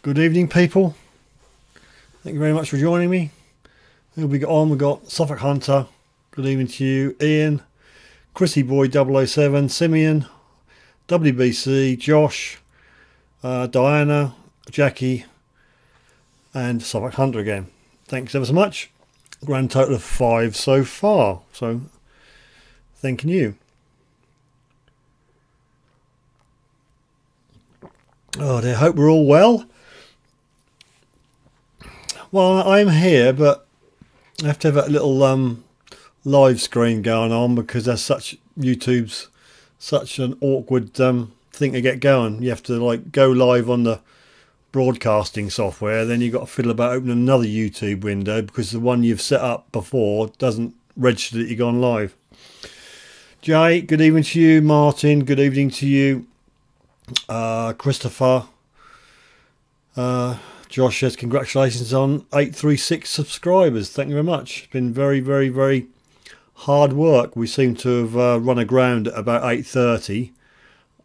Good evening, people. Thank you very much for joining me. Who we got on? We got Suffolk Hunter. Good evening to you, Ian, Chrissy Boy 007, Simeon, WBC, Josh, Diana, Jackie, and Suffolk Hunter again. Thanks ever so much. Grand total of 5 so far. So, thanking you. Oh dear, hope we're all well. Well, I'm here, but I have to have a little live screen going on because YouTube's such an awkward thing to get going. You have to like go live on the broadcasting software, then you've got to fiddle about opening another YouTube window because the one you've set up before doesn't register that you've gone live. Jay, good evening to you. Martin, good evening to you. Christopher. Josh says congratulations on 836 subscribers. Thank you very much. It's been very, very, very hard work. We seem to have run aground at about 8:30.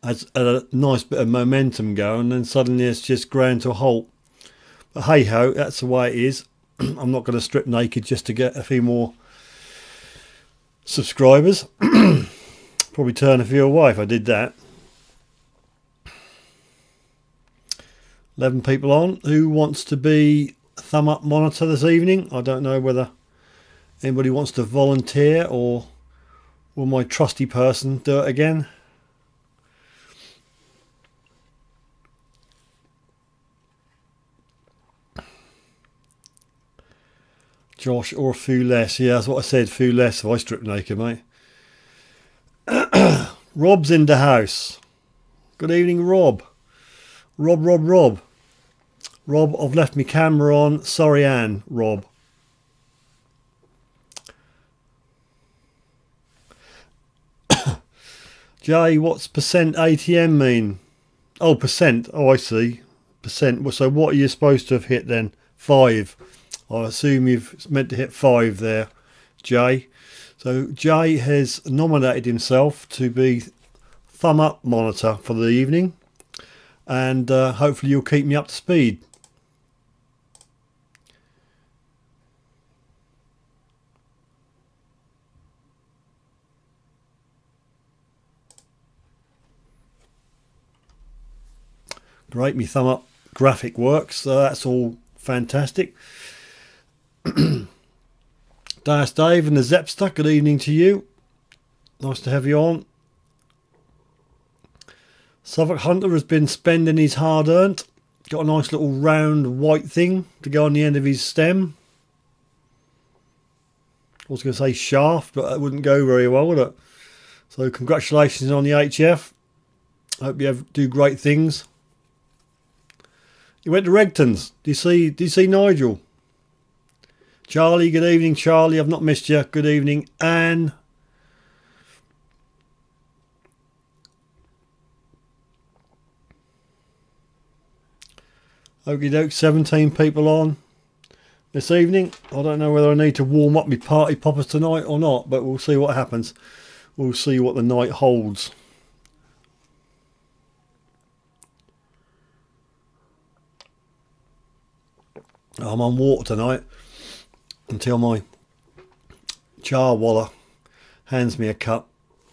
Has a nice bit of momentum going, and then suddenly it's just ground to a halt. But hey ho, that's the way it is. I'm not going to strip naked just to get a few more subscribers. Probably turn a few away if I did that. 11 people on. Who wants to be thumb up monitor this evening? I don't know whether anybody wants to volunteer, or will my trusty person do it again? Josh, or a few less. Yeah, that's what I said, few less if I strip naked, mate. Rob's in the house. Good evening, Rob. Rob. Rob, I've left my camera on. Sorry, Anne, Rob. Jay, what's percent ATM mean? Oh, percent. Oh, I see. Percent. So what are you supposed to have hit then? 5. I assume you've meant to hit 5 there, Jay. So Jay has nominated himself to be thumb up monitor for the evening. And hopefully you'll keep me up to speed. Great, me thumb up graphic works, so that's all fantastic. Dias Dave and the Zepster, good evening to you. Nice to have you on. Suffolk Hunter has been spending his hard-earned. Got a nice little round white thing to go on the end of his stem. I was going to say shaft, but that wouldn't go very well, would it? So congratulations on the HF. Hope you do great things. You went to Regton's. Did you see Nigel? Charlie, good evening, Charlie. I've not missed you. Good evening, Anne. Okie doke, 17 people on this evening. I don't know whether I need to warm up my party poppers tonight or not, but we'll see what happens. We'll see what the night holds. I'm on water tonight until my charwalla hands me a cup.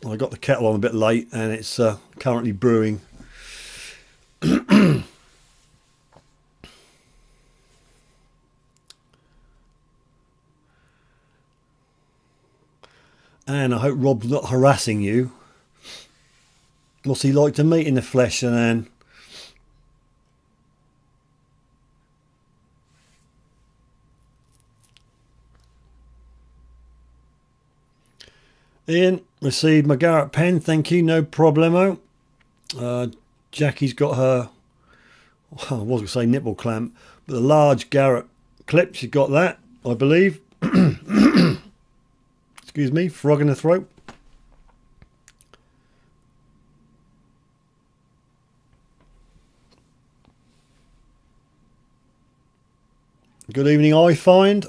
I got the kettle on a bit late and it's currently brewing. And I hope Rob's not harassing you. What's he like to meet in the flesh, and Anne? Ian, received my Garrett pen, thank you, no problemo. Jackie's got her, I was going to say nipple clamp, but the large Garrett clip, she's got that, I believe. Excuse me, frog in the throat. Good evening, I find.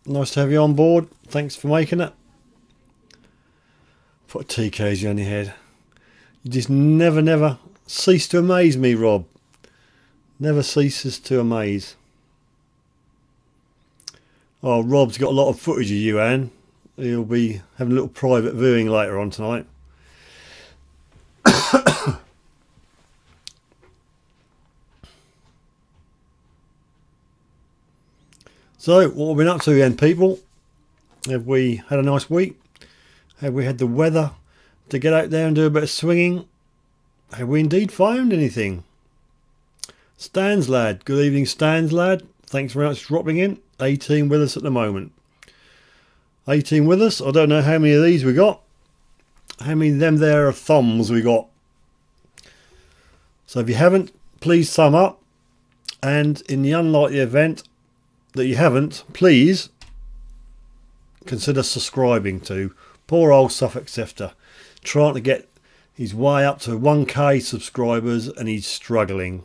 Nice to have you on board. Thanks for making it. Put TKs on your head. You just never cease to amaze me, Rob. Never ceases to amaze. Oh, Rob's got a lot of footage of you, Anne. He'll be having a little private viewing later on tonight. So, what have we been up to then, people? Have we had a nice week? Have we had the weather to get out there and do a bit of swinging? Have we indeed found anything? Stans lad, good evening Stans lad. Thanks very much for dropping in. 18 with us at the moment. 18 with us. I don't know how many of these we got. How many of them there are thumbs we got. So if you haven't, please thumb up. And in the unlikely event that you haven't, please consider subscribing to poor old Suffolk Sifter. Trying to get his way up to 1k subscribers and he's struggling.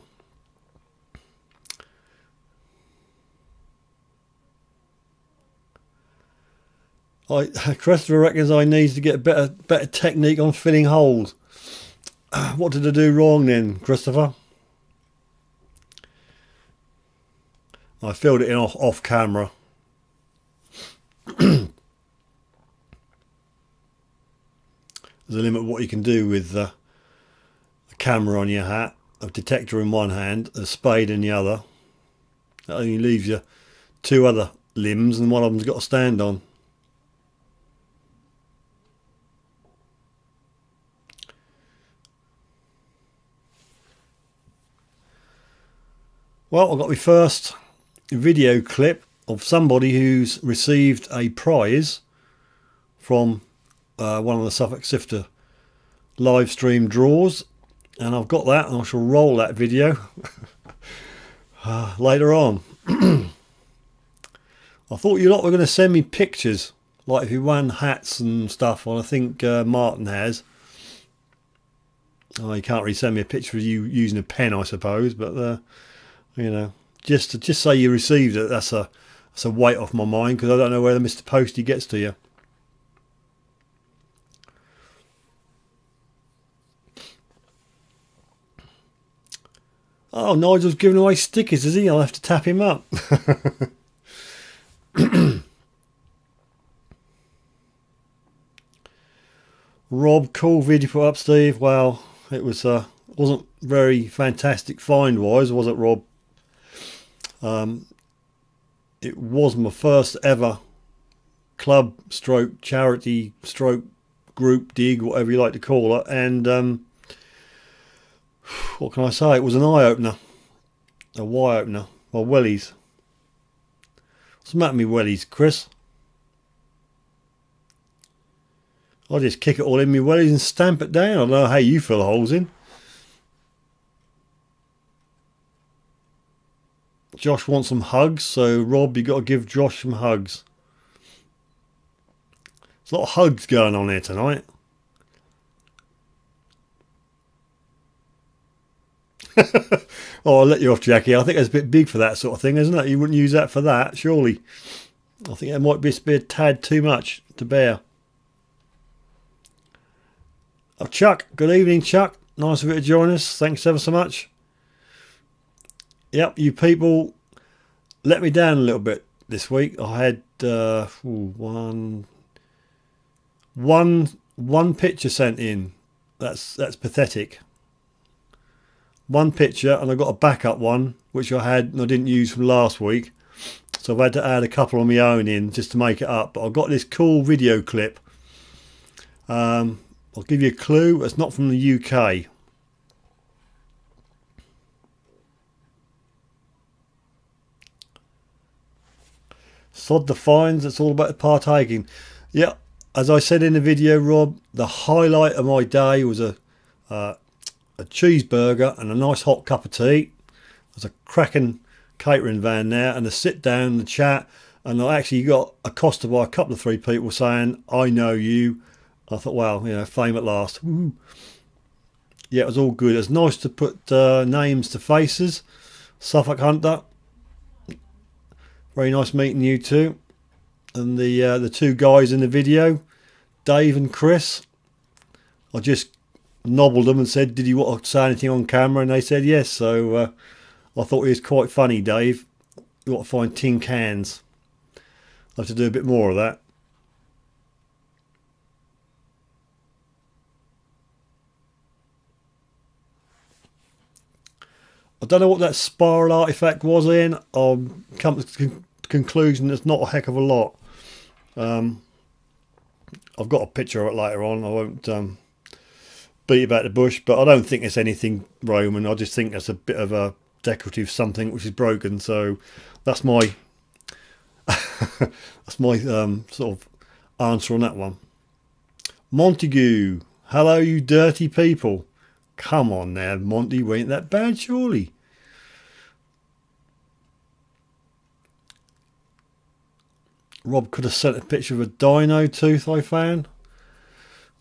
Christopher reckons I need to get a better technique on filling holes. What did I do wrong then, Christopher? I filled it in off camera. There's a limit of what you can do with a camera on your hat, a detector in one hand, a spade in the other. That only leaves you two other limbs and one of them's got to stand on. Well, I've got my first video clip of somebody who's received a prize from one of the Suffolk Sifter live stream draws, and I've got that and I shall roll that video later on. I thought you lot were going to send me pictures, like if you won hats and stuff, and I think Martin has. Oh, you can't really send me a picture of you using a pen, I suppose, but you know, just to say you received it, that's a weight off my mind, because I don't know whether Mr. Postie gets to you. Oh, Nigel's giving away stickers, is he? I'll have to tap him up. Rob, cool video put up, Steve. Well, it was wasn't very fantastic find wise, was it, Rob? It was my first ever club stroke charity stroke group dig, whatever you like to call it, and what can I say, it was an eye-opener, a Y-opener. Well, wellies. What's the matter with me wellies, Chris? I'll just kick it all in me wellies and stamp it down. I don't know how you fill the holes in. Josh wants some hugs, so Rob, you got to give Josh some hugs. There's a lot of hugs going on here tonight. Oh, I'll let you off, Jackie. I think it's a bit big for that sort of thing, isn't it? You wouldn't use that for that, surely. I think that might be a tad too much to bear. Oh, Chuck. Good evening, Chuck. Nice of you to join us. Thanks ever so much. Yep, you people let me down a little bit this week. I had one picture sent in. That's pathetic. One picture, and I got a backup one which I had and I didn't use from last week, so I've had to add a couple of my own in just to make it up. But I've got this cool video clip. I'll give you a clue. It's not from the UK. Sod the fines, it's all about partaking. Yeah, as I said in the video, Rob, the highlight of my day was a cheeseburger and a nice hot cup of tea. There's a cracking catering van there, and a sit down and the chat, and I actually got accosted by a couple of three people saying, I know you. I thought, well, you know, fame at last. Woo. Yeah, it was all good. It was nice to put names to faces. Suffolk Hunter, very nice meeting you two. And the two guys in the video, Dave and Chris, I just nobbled them and said, did you want to say anything on camera? And they said yes, so I thought he was quite funny, Dave. You got to find tin cans. I'll have to do a bit more of that. I don't know what that spiral artifact was in. I'll come to the conclusion it's not a heck of a lot. I've got a picture of it later on. I won't beat about the bush, but I don't think it's anything Roman. I just think it's a bit of a decorative something which is broken. So that's my that's my sort of answer on that one. Montague, hello you dirty people. Come on now, Monty, we ain't that bad surely. Rob could have sent a picture of a dino tooth I found.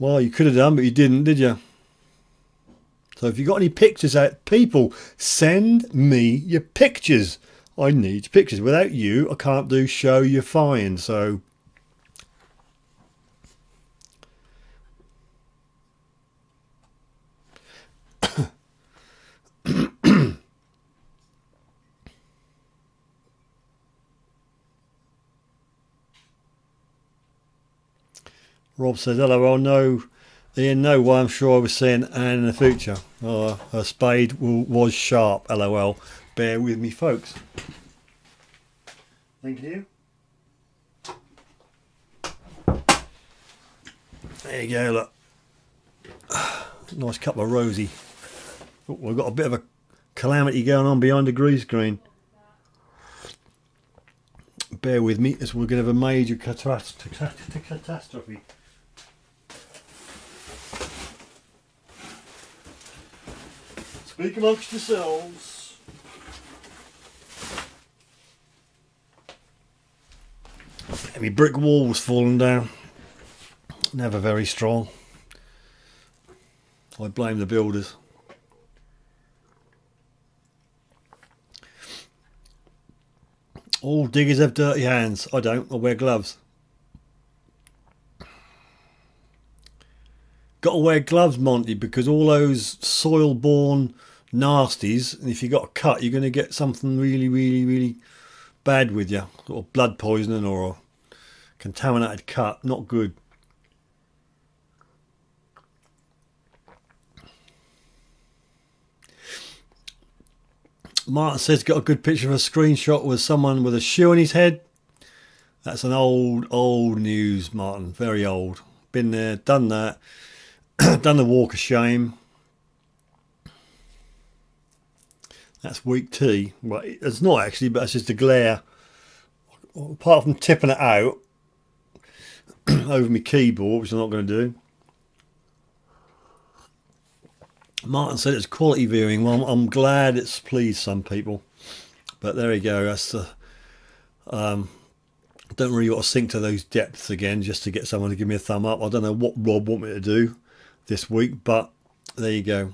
Well, you could have done, but you didn't, did you? So if you got any pictures out, people, send me your pictures. I need pictures. Without you, I can't do show you find. So Rob says, hello, I know Ian, no way I'm sure I was seeing Anne in the future. Oh, her spade was sharp, lol. Bear with me, folks. Thank you. There you go, look. Nice cup of rosy. Oh, we've got a bit of a calamity going on behind the grease screen. Bear with me, as we're going to have a major catastrophe. Speak amongst yourselves. My brick wall was falling down. Never very strong. I blame the builders. All diggers have dirty hands. I don't. I wear gloves. Got to wear gloves, Monty, because all those soil-borne nasties, and if you got a cut, you're going to get something really, really, really bad with you. Or blood poisoning or a contaminated cut. Not good. Martin says got a good picture of a screenshot with someone with a shoe on his head. That's an old news, Martin. Very old. Been there, done that. Done the walk of shame. That's weak tea. Well, it's not actually, but it's just a glare. Apart from tipping it out over my keyboard, which I'm not going to do. Martin said it's quality viewing. Well, I'm glad it's pleased some people. But there you go. That's don't really want to sink to those depths again just to get someone to give me a thumb up. I don't know what Rob want me to do this week, but there you go.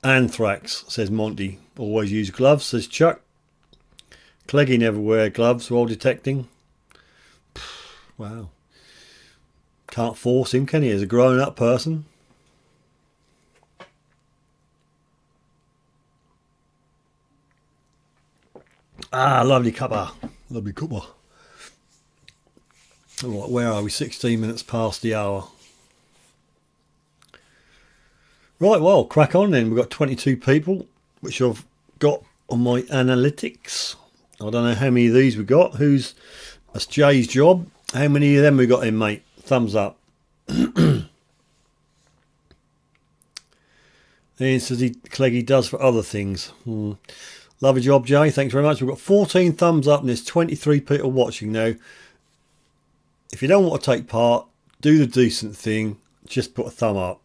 Anthrax, says Monty. Always use gloves, says Chuck. Cleggy never wear gloves while detecting. Wow. Can't force him, can he, as a grown-up person? Ah, lovely cuppa. Lovely cuppa. Right, where are we? 16 minutes past the hour. Right, well, crack on then. We've got 22 people, which I've got on my analytics. I don't know how many of these we got. That's Jay's job. How many of them we got in, mate? Thumbs up. Ian says Cleggy does for other things. Love a job, Jay. Thanks very much. We've got 14 thumbs up and there's 23 people watching now. If you don't want to take part, do the decent thing. Just put a thumb up.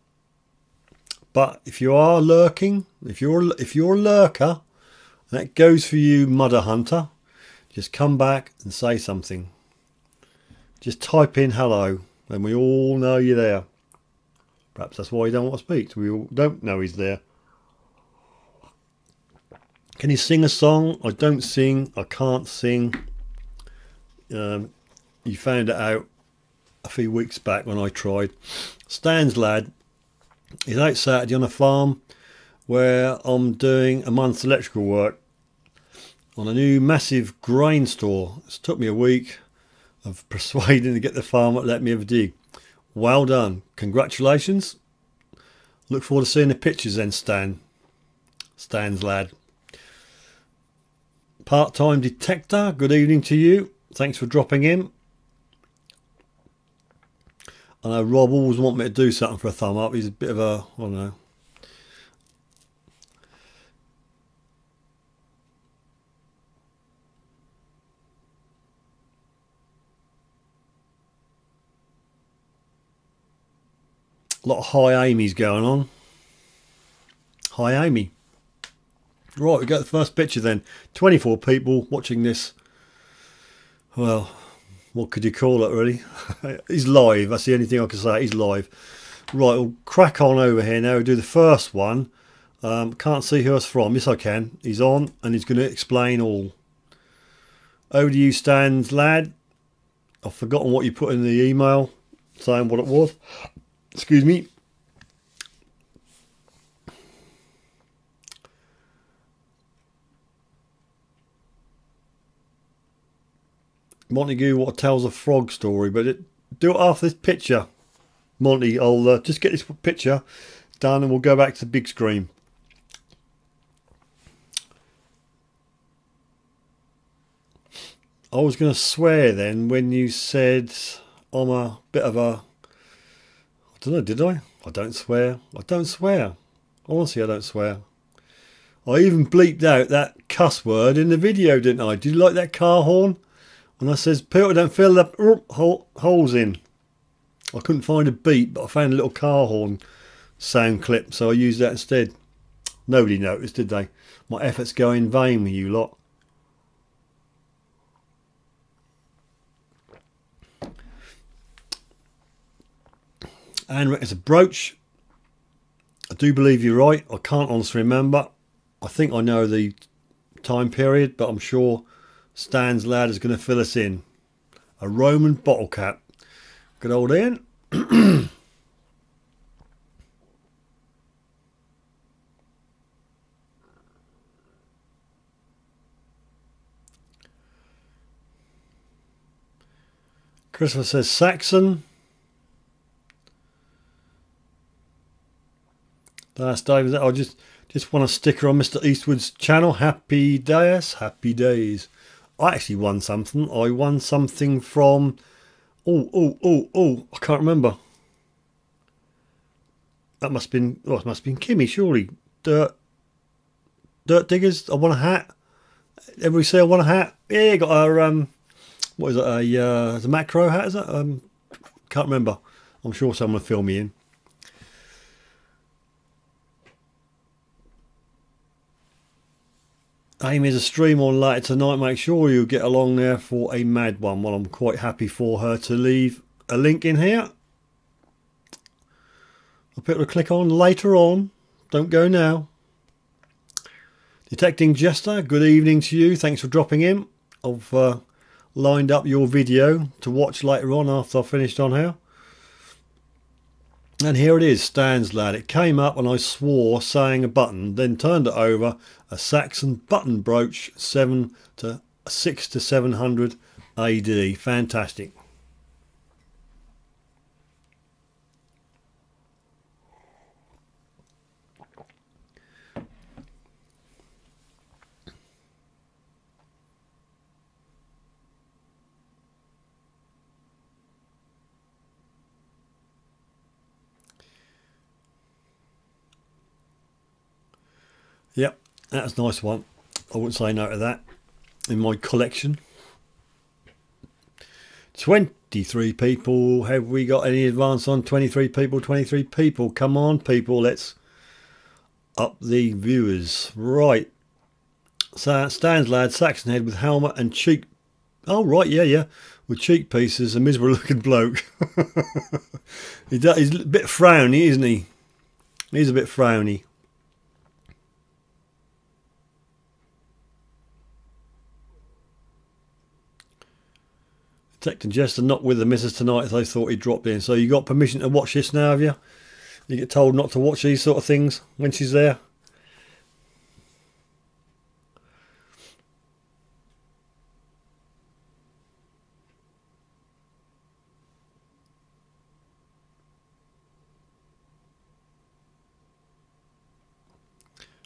But if you are lurking, if you're a lurker, that goes for you, Mudder Hunter. Just come back and say something. Just type in hello, and we all know you're there. Perhaps that's why you don't want to speak. We all don't know he's there. Can you sing a song? I don't sing. I can't sing. You found it out a few weeks back when I tried. Stan's lad is out Saturday on a farm where I'm doing a month's electrical work. on a new massive grain store. It's took me a week of persuading to get the farmer to let me have a dig. Well done. Congratulations. Look forward to seeing the pictures then, Stan's lad. Part-time detector, good evening to you. Thanks for dropping in. I know Rob always wants me to do something for a thumb up. He's a bit of a, I don't know. A lot of high Amy's going on. Hi Amy. Right, we got the first picture then. 24 people watching this. Well, what could you call it really? He's live, that's the only thing I can say. He's live. Right, we'll crack on over here now. We'll do the first one. Can't see who it's from. Yes, I can. He's on and he's going to explain all. Over to you, Stan's lad. I've forgotten what you put in the email saying what it was. Excuse me. Montague, what tells a frog story, but do it after this picture. Monty, I'll just get this picture done and we'll go back to the big screen. I was going to swear then when you said I'm a bit of a... I don't know, did I? I don't swear. I don't swear. Honestly, I don't swear. I even bleeped out that cuss word in the video, didn't I? Did you like that car horn? And I says, people don't fill the holes in. I couldn't find a beat, but I found a little car horn sound clip, so I used that instead. Nobody noticed, did they? My efforts go in vain with you lot. And it's a brooch. I do believe you're right. I can't honestly remember. I think I know the time period, but I'm sure Stan's lad is going to fill us in. A Roman bottle cap. Good old Ian. Christopher says Saxon. That's David. I just want a sticker on Mr. Eastwood's channel. Happy days. Happy days. I actually won something. I won something from... Oh, I can't remember. That must have been... Oh, it must have been Kimmy, surely. Dirt Diggers. I won a hat. Everybody say I won a hat. Yeah, got a... what is it? A macro hat, is it? Can't remember. I'm sure someone will fill me in. Amy has a stream on later tonight. Make sure you get along there for a mad one. Well, I'm quite happy for her to leave a link in here. I'll put a click on later on. Don't go now. Detecting Jester, good evening to you. Thanks for dropping in. I've lined up your video to watch later on after I've finished on here. And here it is, Stan's lad. It came up and I swore saying a button, then turned it over. A Saxon button brooch, 6 to 700 AD. Fantastic. Yep, that's a nice one. I wouldn't say no to that in my collection. 23 people. Have we got any advance on 23 people? 23 people. Come on, people. Let's up the viewers. Right. So Stan's lad, Saxon head with helmet and cheek. Oh, right. Yeah. With cheek pieces. A miserable looking bloke. He's a bit frowny, isn't he? He's a bit frowny. Detecting Jester not with the missus tonight, as they thought he dropped in. So you got permission to watch this now, have you? You get told not to watch these sort of things when she's there.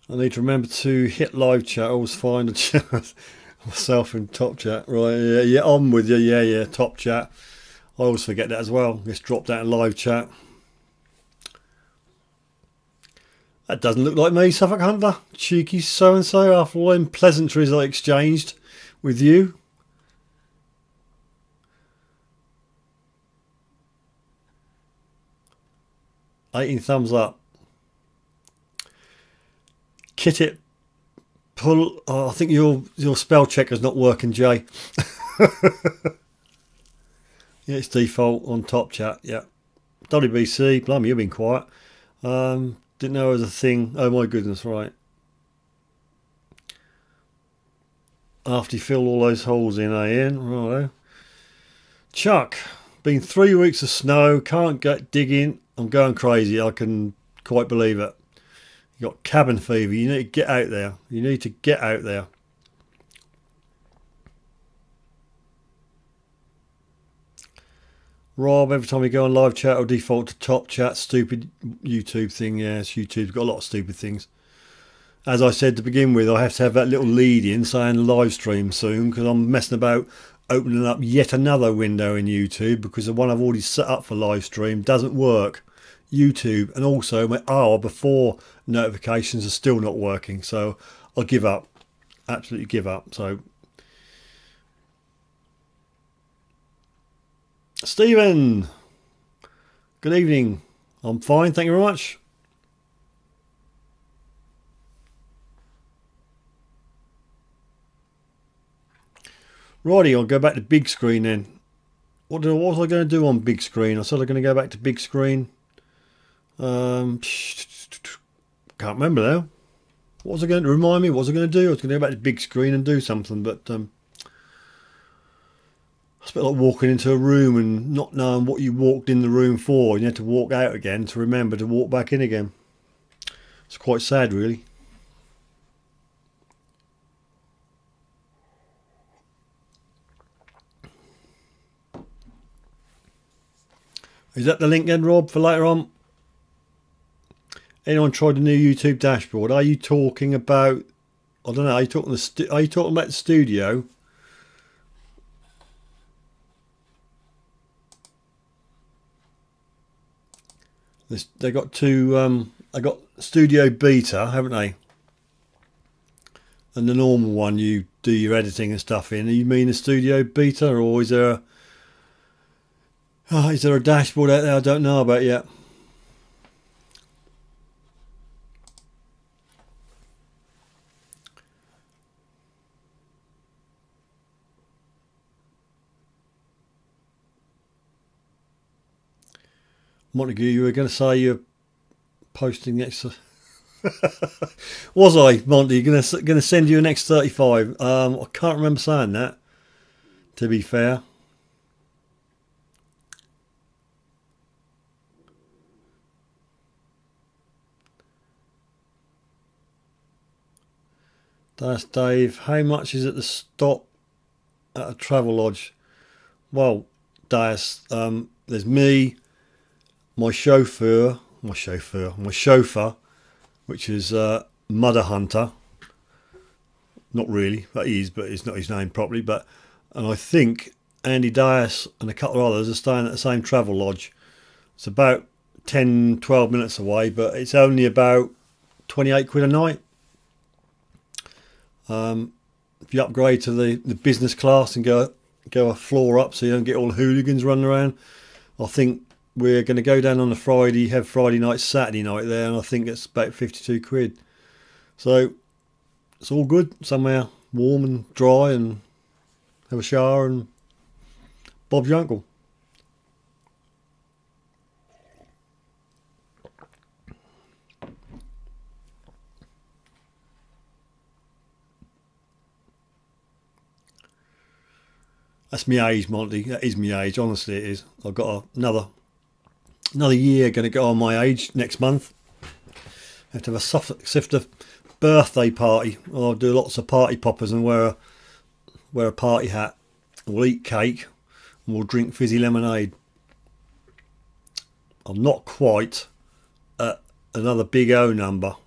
I need to remember to hit live chat. I always find a chat myself in top chat. Right, yeah, I'm with you. Yeah, top chat. I always forget that as well. Just drop that in live chat. That doesn't look like me, Suffolk Hunter. Cheeky so-and-so after all them pleasantries I exchanged with you. 18 thumbs up. Kit it. Pull. Oh, I think your spell checker's not working, Jay. Yeah, it's default on top chat. Yeah. WBC. Blimey, you've been quiet. Didn't know it was a thing. Oh my goodness, right. After you fill all those holes in, Ian. Righto. Chuck. Been 3 weeks of snow. Can't get digging. I'm going crazy. I can quite believe it. You got cabin fever. You need to get out there. You need to get out there. Rob, every time you go on live chat, it'll default to top chat. Stupid YouTube thing. Yeah, it's YouTube's got a lot of stupid things. As I said to begin with, I have to have that little lead in saying live stream soon because I'm messing about opening up yet another window in YouTube because the one I've already set up for live stream doesn't work. YouTube and also my hour before notifications are still not working, so I'll give up. Absolutely give up. So Stephen, good evening. I'm fine, thank you very much. Righty, I'll go back to big screen then. What was I going to do on big screen? I said I'm going to go back to big screen. Can't remember now. What was I going to remind me? What was I going to do? I was going to go back to big screen and do something, but it's a bit like walking into a room and not knowing what you walked in the room for. You had to walk out again to remember to walk back in again. It's quite sad, really. Is that the link then, Rob, for later on? Anyone tried the new YouTube dashboard? Are you talking about? I don't know. Are you talking about the studio? They got two. They got Studio Beta, haven't they? And the normal one you do your editing and stuff in. You mean the Studio Beta, or is there a dashboard out there I don't know about yet? Montague, you were going to say you're posting the extra. Was I, Monty? Going to send you an X35? I can't remember saying that. To be fair. That's Dave. How much is it to stop at a travel lodge? Well, there's me, my chauffeur, which is Mudder Hunter. Not really, that is, but it's not his name properly. And I think Andy Dias and a couple of others are staying at the same travel lodge. It's about 10-12 minutes away, but it's only about 28 quid a night. If you upgrade to the business class and go a floor up so you don't get all the hooligans running around, I think we're going to go down on a Friday, have Friday night, Saturday night there, and I think it's about 52 quid. So it's all good, somewhere warm and dry, and have a shower and Bob's your uncle. That's my age, Monty. That is my age. Honestly, it is. I've got another year going to go on my age next month. I have to have a SUFFOLK SIFTER birthday party. I'll do lots of party poppers and wear a party hat. We'll eat cake and we'll drink fizzy lemonade. I'm not quite at another big O number.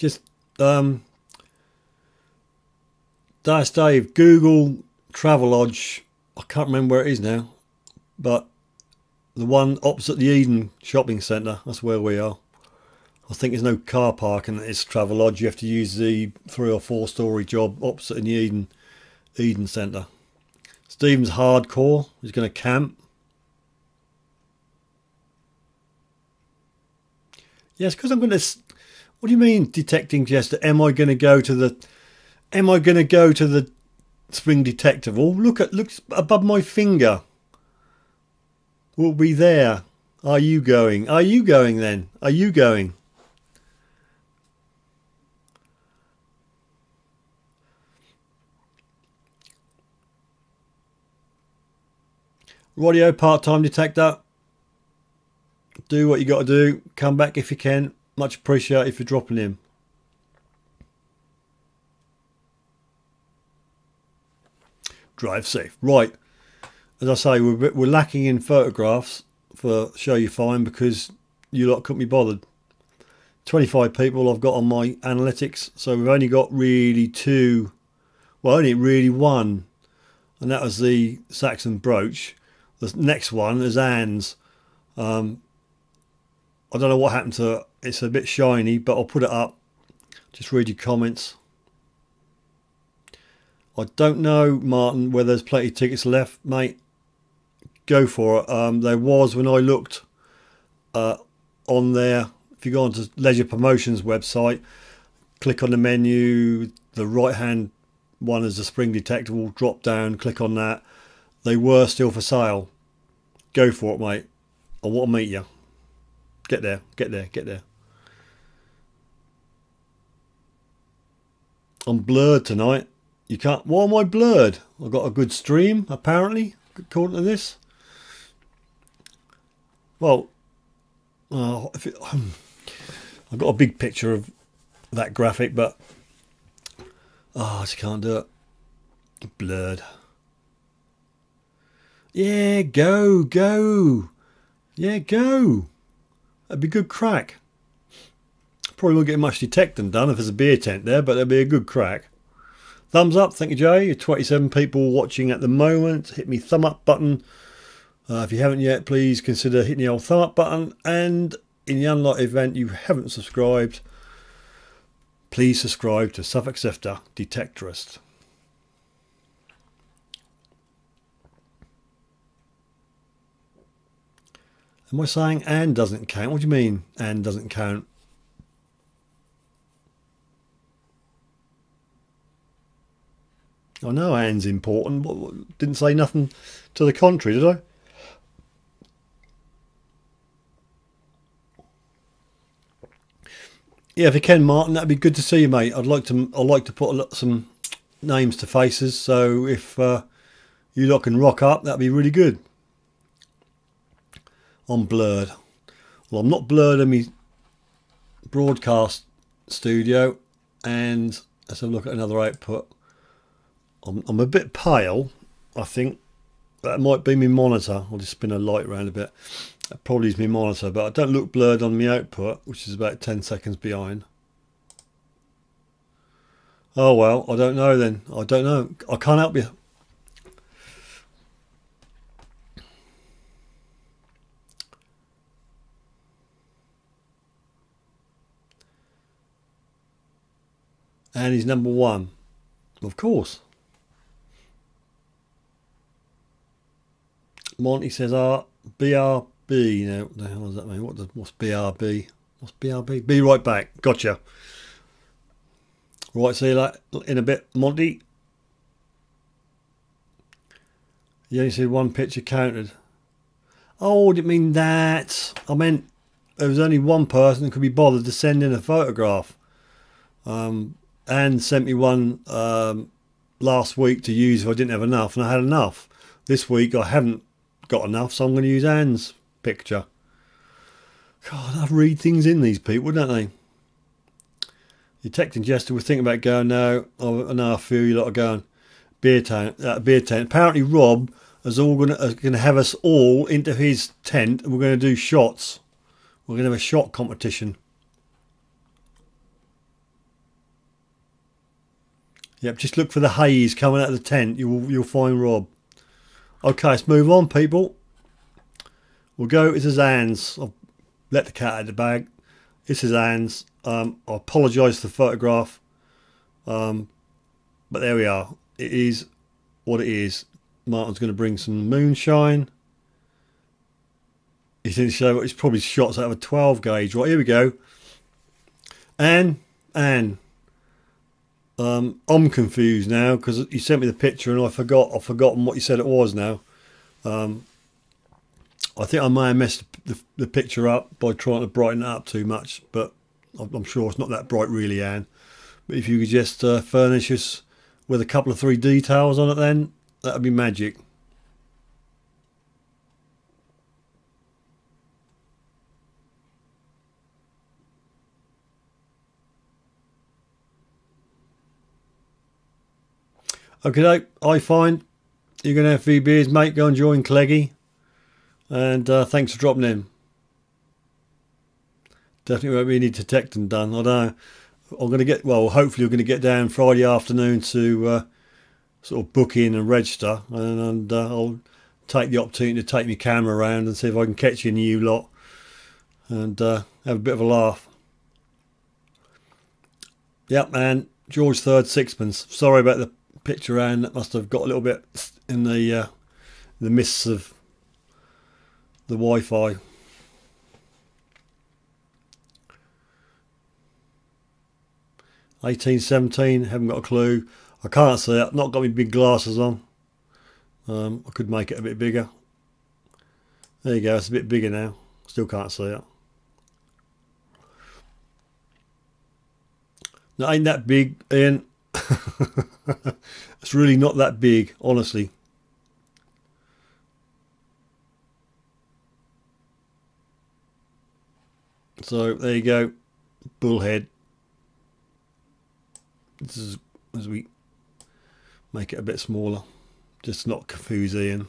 Just Dice Dave, Google Travelodge. I can't remember where it is now, but the one opposite the Eden shopping centre, that's where we are. I think there's no car parking at this Travelodge. You have to use the 3 or 4 story job opposite in the Eden centre. Stephen's hardcore. He's going to camp. Yes, because I'm going to. What do you mean, detecting Jester? Am I going to go to the Spring Detective? Oh, look above my finger. We'll be there. Are you going? Are you going then? Are you going? Radio part-time detector. Do what you got to do. Come back if you can. Much appreciated if you're dropping in. Drive safe. Right. As I say, we're lacking in photographs for Show You Fine because you lot couldn't be bothered. 25 people I've got on my analytics, so we've only got really 2. Well, only really 1, and that was the Saxon brooch. The next one is Anne's. I don't know what happened to it. It's a bit shiny, but I'll put it up. Just read your comments. I don't know, Martin, whether there's plenty of tickets left, mate. Go for it. There was when I looked on there. If you go onto Leisure Promotions website, click on the menu, the right hand one is the Spring Detective, will drop down, click on that. They were still for sale. Go for it, mate. I want to meet you. Get there, get there, get there. I'm blurred tonight. You can't. Why am I blurred? I've got a good stream, apparently, according to this. Well, I've got a big picture of that graphic, but I just can't do it. Blurred. Yeah, go. Yeah, go. That'd be good crack. Probably won't get much detecting done if there's a beer tent there, but that'd be a good crack. Thumbs up, thank you, Jay. You're 27 people watching at the moment. Hit me thumb up button. If you haven't yet, please consider hitting the old thumb up button. And in the unlikely event you haven't subscribed, please subscribe to Suffolk Sifter Detectorist. Am I saying Anne doesn't count? What do you mean Anne doesn't count? I know Anne's important. Didn't say nothing to the contrary, did I? Yeah, if you can, Martin, that'd be good to see you, mate. I'd like to put some names to faces. So if you lot can rock up, that'd be really good. I'm blurred. Well, I'm not blurred in my broadcast studio, and let's have a look at another output. I'm a bit pale, I think. That might be my monitor. I'll just spin a light around a bit. That probably is my monitor, but I don't look blurred on my output, which is about 10 seconds behind. Oh well, I don't know then. I don't know. I can't help you. And he's number 1. Of course. Monty says BRB. Now, what the hell does that mean? What's BRB? What's BRB? Be right back. Gotcha. Right, see you later in a bit, Monty. You only said 1 picture counted. Oh, I didn't mean that. I meant there was only 1 person who could be bothered to send in a photograph. And sent me one last week to use if I didn't have enough, and I had enough. This week I haven't got enough, so I'm going to use Anne's picture. God, I read things in these people, don't they? Detecting Jester was thinking about going now. I know a few you lot are going. Beer tent. Apparently Rob is going to have us all into his tent, and we're going to do shots. We're going to have a shot competition. Yep, just look for the haze coming out of the tent. You'll find Rob. Okay, let's move on, people. We'll go. It's his hands. I've let the cat out of the bag. It's his hands. I apologise for the photograph. But there we are. It is what it is. Martin's going to bring some moonshine. He didn't show. It's probably shots out of a 12 gauge. Right, here we go. And I'm confused now because you sent me the picture and I've forgotten what you said it was now. I think I may have messed the picture up by trying to brighten it up too much, but I'm sure it's not that bright really, Anne. But if you could just furnish us with a couple of 3 details on it, then that would be magic. Okay, I find you're going to have a few beers, mate. Go and join Cleggy. And thanks for dropping in. Definitely won't be any detecting done. I don't know. I'm going to get, well, hopefully we're going to get down Friday afternoon to sort of book in and register. And I'll take the opportunity to take my camera around and see if I can catch you in you lot. And have a bit of a laugh. Yep, man. George III sixpence. Sorry about the picture, Anne. That must have got a little bit in the mists of the Wi-Fi. $18.17. Haven't got a clue. I can't see it. Not got my big glasses on. I could make it a bit bigger. There you go. It's a bit bigger now. Still can't see it. No, ain't that big, Ian. It's really not that big, honestly. So there you go, bullhead. This is as we make it a bit smaller, just not confuse Ian.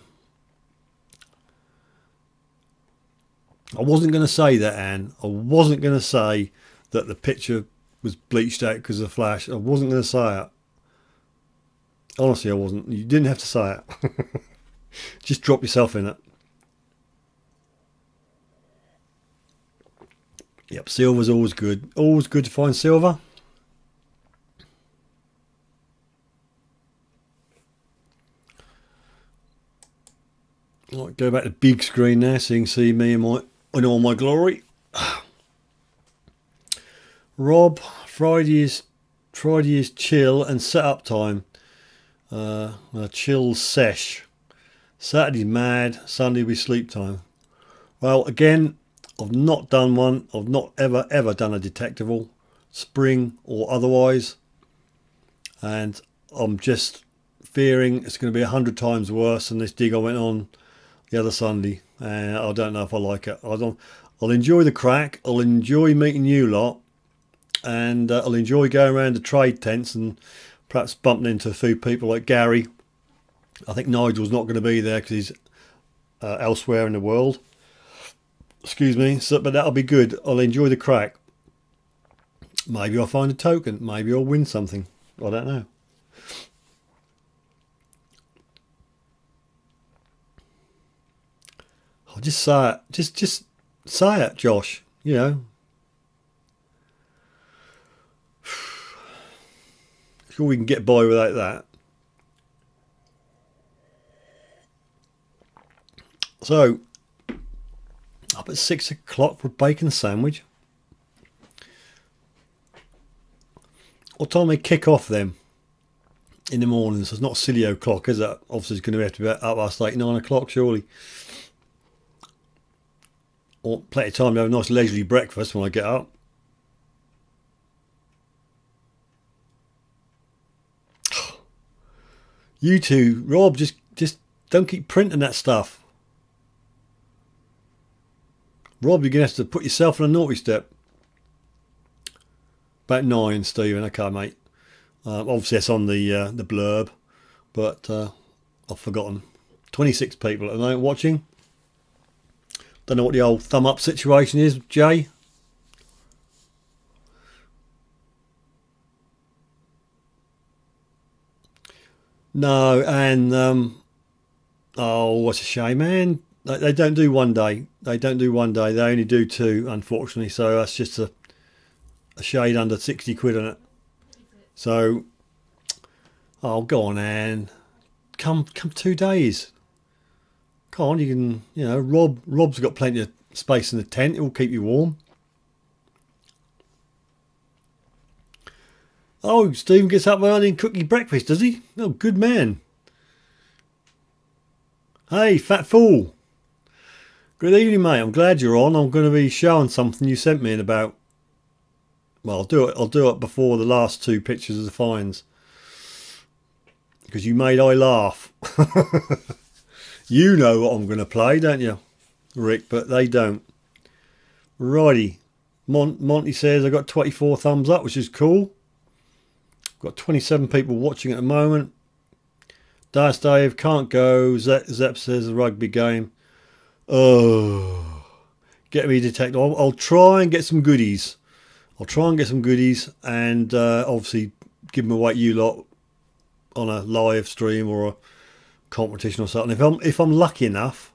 I wasn't going to say that, Anne. I wasn't going to say that the picture was bleached out because of the flash. I wasn't going to say it. Honestly, I wasn't. You didn't have to say it. Just drop yourself in it. Yep, silver's always good. Always good to find silver. Right, go back to big screen now so you can see me in all my glory. Rob, Friday is chill and setup time. A chill sesh. Saturday's mad. Sunday will be sleep time. Well, again, I've not done one. I've not ever done a detectival, spring or otherwise, and I'm just fearing it's going to be 100 times worse than this dig I went on the other Sunday. And I don't know if I like it. I'll enjoy the crack. I'll enjoy meeting you lot. And I'll enjoy going around the trade tents and perhaps bumping into a few people like Gary. I think Nigel's not going to be there because he's elsewhere in the world. Excuse me. But that'll be good. I'll enjoy the crack. Maybe I'll find a token. Maybe I'll win something. I don't know. I'll just say it. Just say it, Josh. You know. Sure we can get by without that. So, up at 6 o'clock for a bacon sandwich. What time they kick off then? In the mornings. So it's not silly o'clock, is it? Obviously it's going to have to be up past 8, 9 o'clock surely. Or plenty of time to have a nice leisurely breakfast when I get up. You two, Rob, just don't keep printing that stuff. Rob, you're going to have to put yourself on a naughty step. About 9, Stephen. Okay, mate. Obviously, that's on the blurb, but I've forgotten. 26 people at the moment watching. Don't know what the old thumb up situation is, Jay. No, and oh, what a shame, man. They don't do one day. They don't do one day. They only do two, unfortunately. So that's just a shade under 60 quid on it. So, oh, go on, Anne. Come 2 days. Come on, you can, you know, Rob's got plenty of space in the tent. It will keep you warm. Oh, Stephen gets up early and cook you breakfast, does he? Oh, good man. Hey, fat fool. Good evening, mate. I'm glad you're on. I'm going to be showing something you sent me in about. Well, I'll do it before the last two pictures of the finds, because you made I laugh. You know what I'm going to play, don't you, Rick? But they don't. Righty. Monty says I got 24 thumbs up, which is cool. Got 27 people watching at the moment. Dice Dave can't go. Zep says the rugby game. Oh, get me detected. I'll try and get some goodies. I'll try and get some goodies, and obviously give them away to you lot on a live stream or a competition or something. If I'm lucky enough,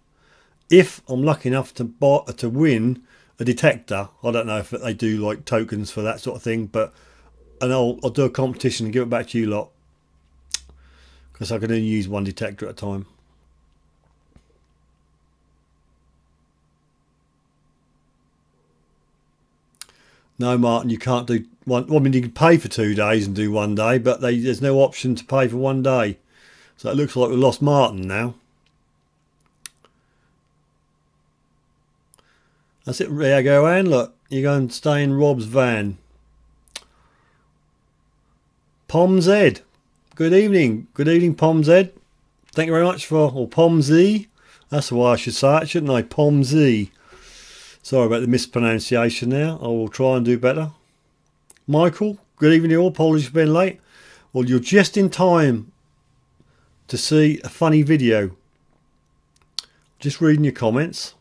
to win a detector, I don't know if they do like tokens for that sort of thing, but I'll do a competition and give it back to you lot, because I can only use one detector at a time. No, Martin, you can't do one. Well, I mean, you can pay for 2 days and do one day, but there's no option to pay for one day. So it looks like we've lost Martin now. That's it. There you go, Anne. Look, you're going to stay in Rob's van. Pom Z. Good evening. Good evening, Pom Z. Thank you very much or Pom Z. That's the way I should say it, shouldn't I? Pom Z. Sorry about the mispronunciation there. I will try and do better. Michael, good evening to all. Apologies for being late. Well, you're just in time to see a funny video. Just reading your comments.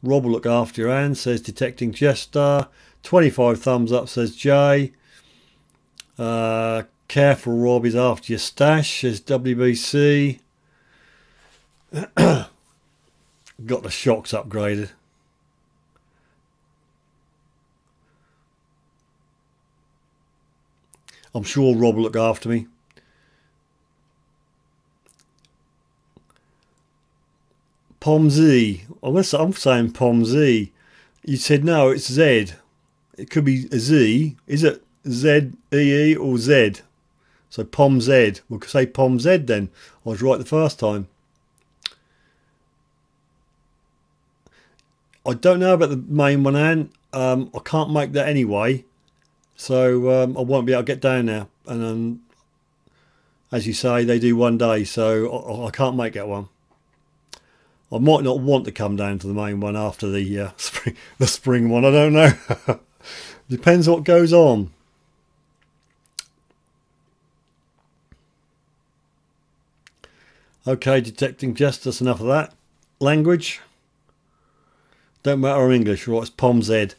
Rob will look after your hand, says Detecting Jester. 25 thumbs up, says Jay. Careful, Rob is after your stash, says WBC. Got the shocks upgraded. I'm sure Rob will look after me. Pom Z. I'm saying Pom Z. You said no, it's Z. It could be a Z. Is it Z-E-E or Z? So Pom Z. We'll say Pom Z then. I was right the first time. I don't know about the main one, Anne. I can't make that anyway. So I won't be able to get down there. And as you say, they do one day. So I can't make that one. I might not want to come down to the main one after the spring one. I don't know. Depends what goes on. Okay, Detecting Justice. Enough of that. Language. Don't matter in English. Right, it's Pom Z.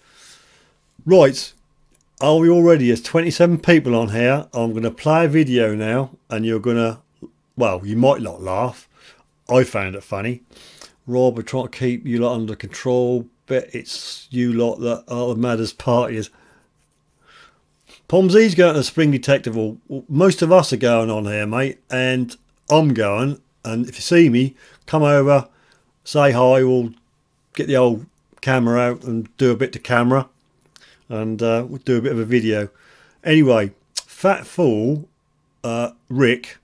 Right. Are we all ready? There's 27 people on here. I'm going to play a video now, and you're going to, well, you might not laugh. I found it funny. Rob, we're trying to keep you lot under control. Bet it's you lot that are the maddest parties. Pom Z's going to the Spring Detective. Well, most of us are going on here, mate, and I'm going. And if you see me, come over, say hi. We'll get the old camera out and do a bit to camera, and we'll do a bit of a video. Anyway, Fat Fool, Rick,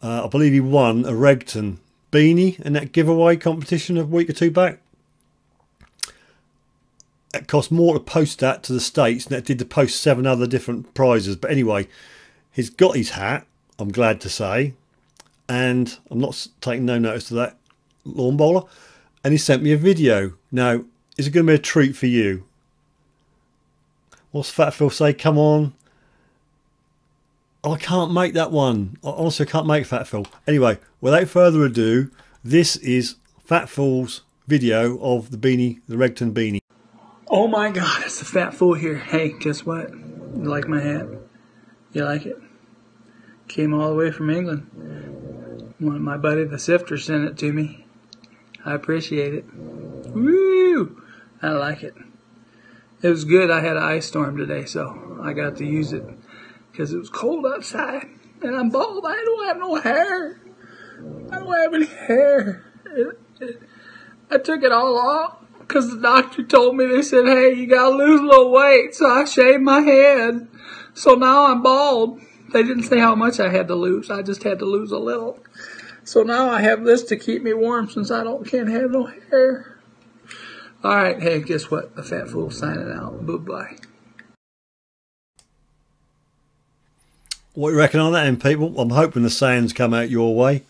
I believe he won a Regton beanie in that giveaway competition a week or two back. It cost more to post that to the States than it did to post 7 other different prizes. But anyway, he's got his hat, I'm glad to say, and I'm not taking no notice of that lawn bowler. And he sent me a video. Now, is it going to be a treat for you? What's Fat Phil say? Come on. Oh, I can't make that one. I honestly can't make Fat Phil. Anyway, without further ado, this is Fat Phil's video of the beanie, the Regton beanie. Oh my God, it's the Fat Fool here. Hey, guess what? You like my hat? You like it? Came all the way from England. My buddy the Sifter sent it to me. I appreciate it. Woo! I like it. It was good. I had an ice storm today, so I got to use it because it was cold outside. And I'm bald. I don't have no hair. I don't have any hair. I took it all off because the doctor told me, they said, hey, you got to lose a little weight. So I shaved my head. So now I'm bald. They didn't say how much I had to lose. I just had to lose a little. So now I have this to keep me warm since I can't have no hair. All right. Hey, guess what? The Fat Fool signing out. Bye-bye. What do you reckon on that then, people? I'm hoping the sounds come out your way.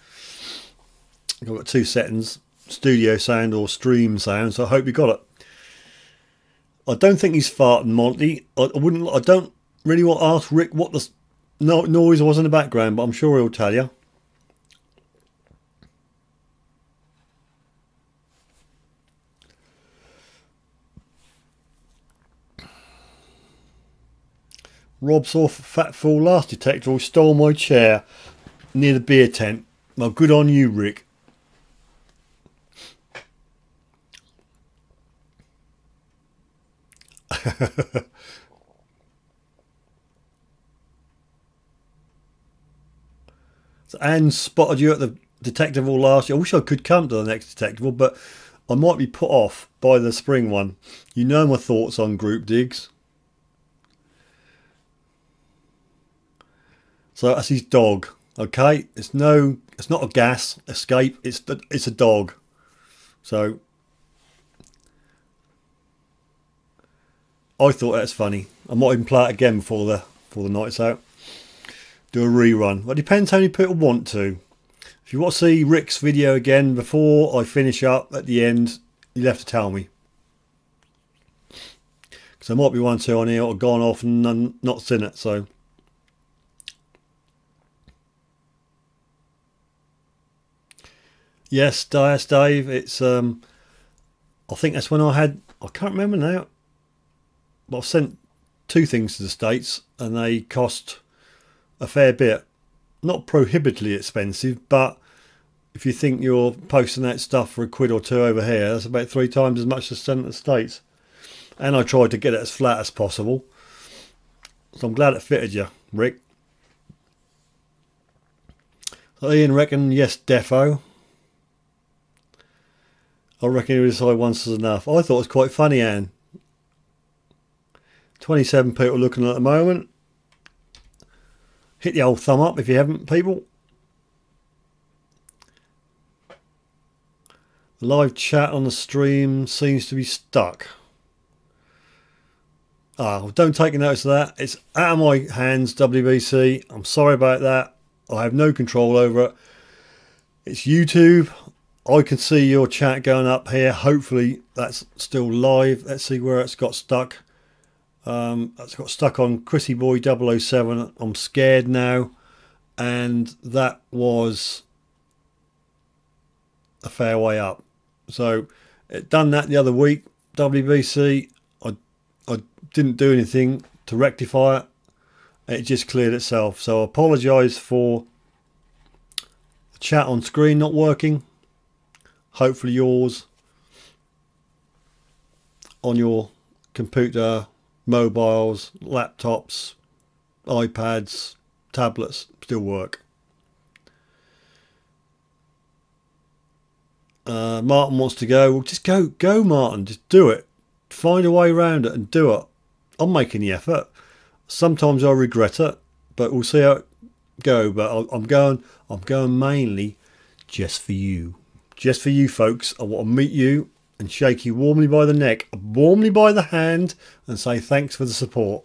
I've got 2 settings, studio sound or stream sound, so I hope you got it. I don't think he's farting, Monty. I don't really want to ask Rick what the noise was in the background, but I'm sure he'll tell you. Rob saw Fat Fool last detector who stole my chair near the beer tent. Well, good on you, Rick. So Anne spotted you at the detective hall last year. I wish I could come to the next detective hall, but I might be put off by the spring one. You know my thoughts on group digs. So that's his dog. Okay, it's not a gas escape. It's a dog. So I thought that's funny. I might even play it again before the night's out. Do a rerun. Well, it depends how many people want to. If you want to see Rick's video again before I finish up at the end, you'll have to tell me. Because there might be 1 or 2 on here that have gone off and not seen it. So. Yes, Dave. It's I think that's when I can't remember now. But I've sent 2 things to the States and they cost a fair bit. Not prohibitively expensive, but if you think you're posting that stuff for £1 or £2 over here, that's about 3 times as much as sent to the States. And I tried to get it as flat as possible. So I'm glad it fitted you, Rick. So Ian reckon yes, defo. I reckon he would decide once is enough. I thought it was quite funny, Anne. 27 people looking at the moment. Hit the old thumb up if you haven't, people. The live chat on the stream seems to be stuck. Don't take notice of that. It's out of my hands, WBC. I'm sorry about that. I have no control over it. It's YouTube. I can see your chat going up here. Hopefully that's still live. Let's see where it's got stuck. It's got stuck on Chrissy Boy 007. I'm scared now. And that was a fair way up. So it done that the other week. WBC. I didn't do anything to rectify it. It just cleared itself. So I apologise for the chat on screen not working. Hopefully yours on your computer, mobiles, laptops, iPads, tablets still work. Martin wants to go. Well, just go Martin, just do it. Find a way around it and do it. I'm making the effort. Sometimes I regret it, but we'll see how it goes. But I'm going mainly just for you. Just for you folks. I want to meet you and shake you warmly by the neck, warmly by the hand, and say thanks for the support.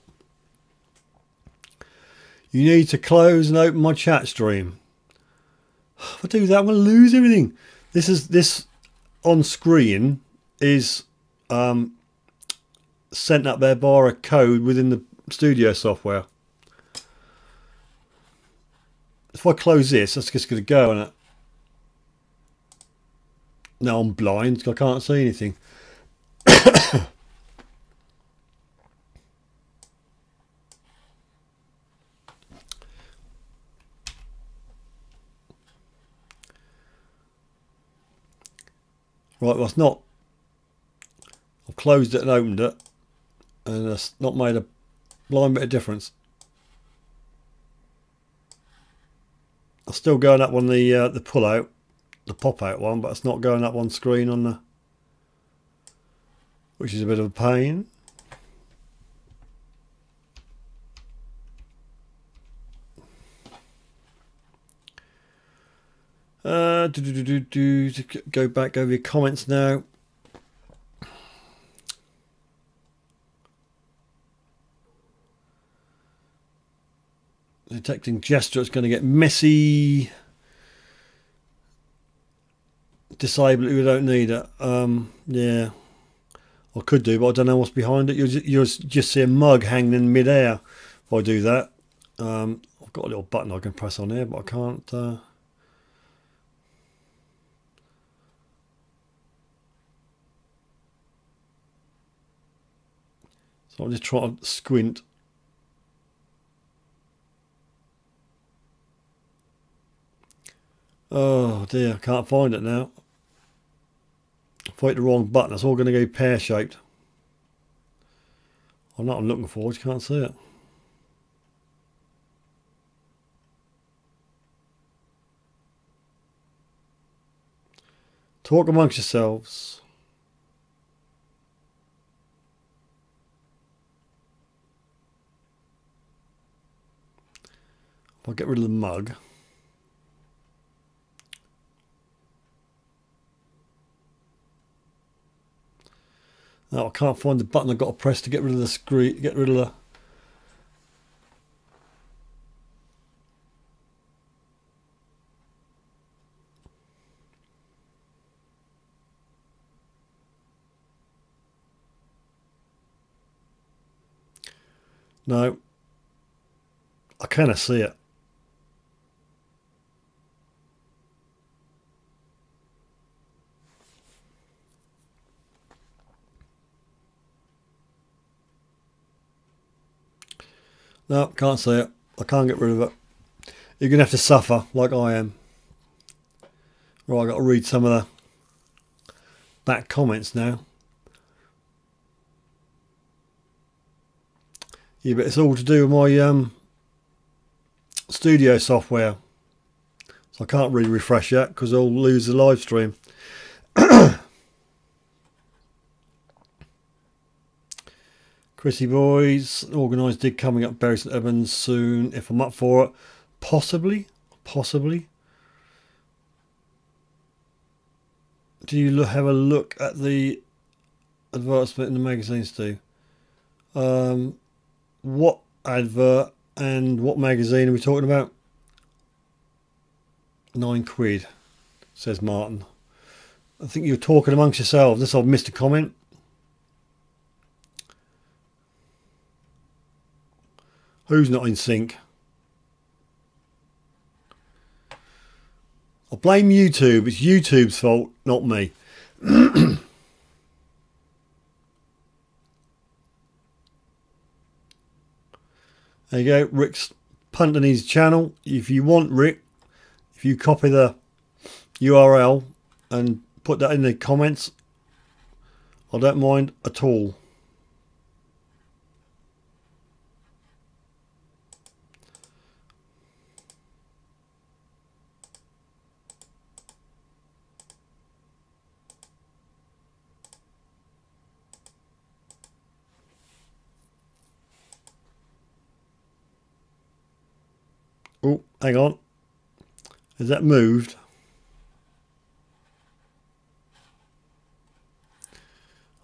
You need to close and open my chat stream. If I do that, I'm going to lose everything. This on screen is sent up there via a code within the studio software. If I close this, that's just going to go, isn't it? Now I'm blind, I can't see anything. Right, well, it's not. I've closed it and opened it, and it's not made a blind bit of difference. I'm still going up on the pull out, the pop out one, but it's not going up on screen on the, which is a bit of a pain. Go back over your comments now. Detecting gesture, it's going to get messy. Disable it, we don't need it. Yeah, I could do, but I don't know what's behind it. You'll just see a mug hanging in mid-air if I do that. I've got a little button I can press on here, but I can't. So I'll just try to squint. Oh dear, I can't find it now. If I hit the wrong button, it's all going to go pear-shaped. I know what I'm looking for, you can't see it. Talk amongst yourselves. If I get rid of the mug. Oh, I can't find the button I've got to press to get rid of the screen, get rid of the... No. I kind of see it. No, can't see it. I can't get rid of it. You're going to have to suffer like I am. Right, I've got to read some of the back comments now. Yeah, but it's all to do with my studio software. So I can't really refresh that because I'll lose the live stream. Chrissy boys, organised dig coming up Bury St Edmunds soon. If I'm up for it, possibly. Do you have a look at the advertisement in the magazine, Steve? What advert and what magazine are we talking about? £9, says Martin. I think you're talking amongst yourselves. This I've missed a comment. Who's not in sync? I blame YouTube. It's YouTube's fault, not me. There you go. Rick's punting his channel. If you want, Rick, if you copy the URL and put that in the comments, I don't mind at all. Oh, hang on. Has that moved?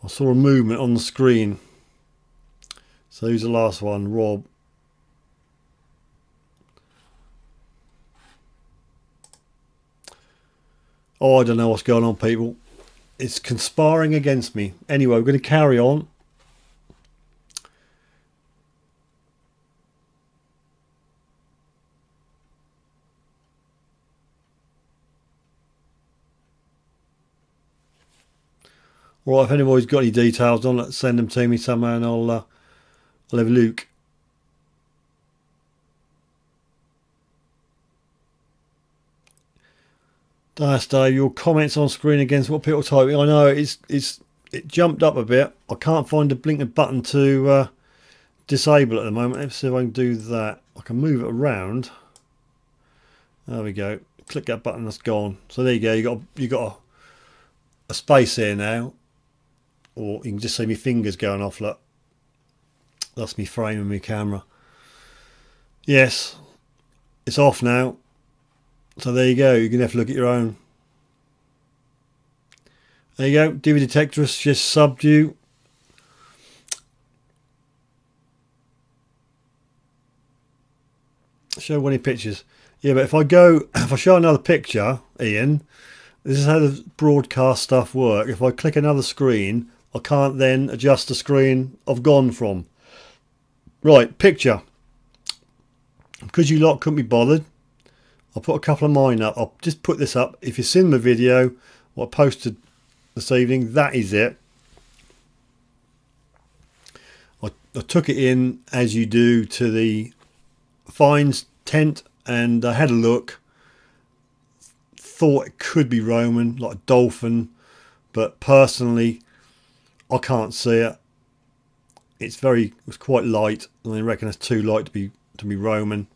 I saw a movement on the screen. So who's the last one? Rob. Oh, I don't know what's going on, people. It's conspiring against me. Anyway, we're going to carry on. Right, if anybody's got any details on it, send them to me somehow and I'll have a look. That's Dave. Your comments on screen against what people typing. I know it jumped up a bit. I can't find the blinking button to disable it at the moment. Let's see if I can do that. I can move it around. There we go. Click that button. That's gone. So there you go. You got a space here now, or you can just see my fingers going off. Look, that's me framing my camera. Yes, it's off now. So there you go. You can have to look at your own. There you go. DVD Detectorist just subbed you. Show one of your pictures. Yeah, but if I show another picture, Ian, this is how the broadcast stuff work. If I click another screen, I can't then adjust the screen I've gone from. Right, picture. Because you lot couldn't be bothered, I'll put a couple of mine up. I'll just put this up. If you've seen the video, what I posted this evening, that is it. I took it in as you do to the Fines tent and I had a look. Thought it could be Roman, like a dolphin, but personally I can't see it. It's quite light, and I reckon it's too light to be Roman.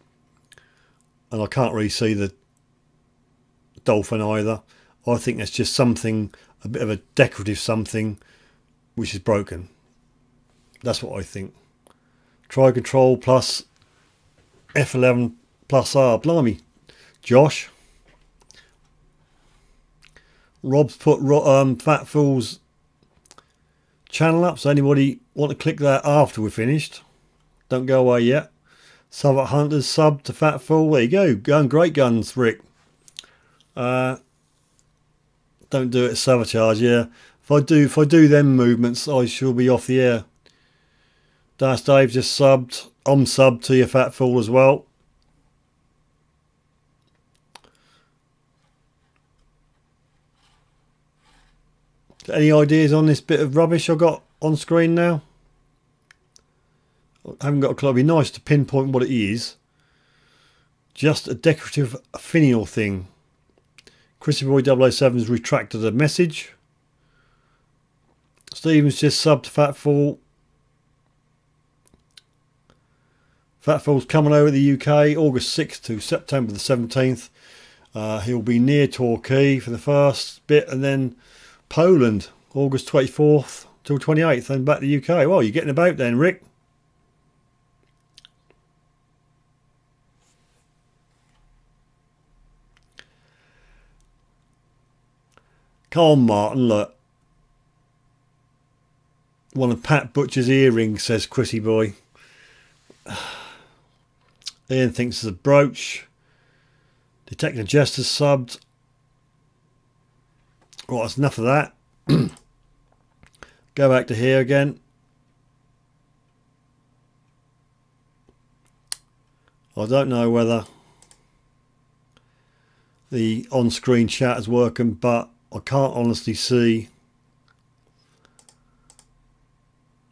And I can't really see the dolphin either. I think it's just something, a bit of a decorative something, which is broken. That's what I think. Try control plus F11 plus R. Blimey, Josh. Rob's put Fat Fool's channel up, so anybody want to click that after we're finished. Don't go away yet. Sub at Hunters, sub to Fat Fool. There you go. Going great guns, Rick. Don't do it sabotage. Yeah. If I do them movements, I shall be off the air. Dash Dave just subbed. I'm subbed to your Fat Fool as well. Any ideas on this bit of rubbish I've got on screen now? I haven't got a clue. It'd be nice to pinpoint what it is. Just a decorative finial thing. Chrissy Boy 007 has retracted a message. Stephen's just subbed to Fat Fool. Fat Fool's coming over to the UK August 6th to September the 17th. He'll be near Torquay for the first bit, and then Poland August 24th till 28th, and back to the UK. Well, you're getting about then, Rick. Come on, Martin, look. One of Pat Butcher's earrings, says Chrissy Boy. Ian thinks it's a brooch. Detective Jester's subbed. Right, that's enough of that. Go back to here again. I don't know whether the on-screen chat is working, but I can't honestly see.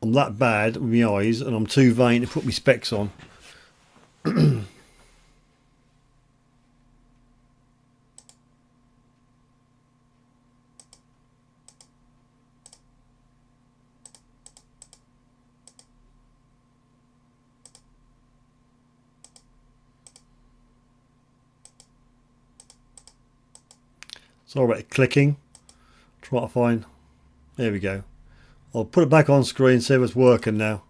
I'm that bad with my eyes, and I'm too vain to put my specs on. Sorry about clicking. Try to find. There we go. I'll put it back on screen, see if it's working now.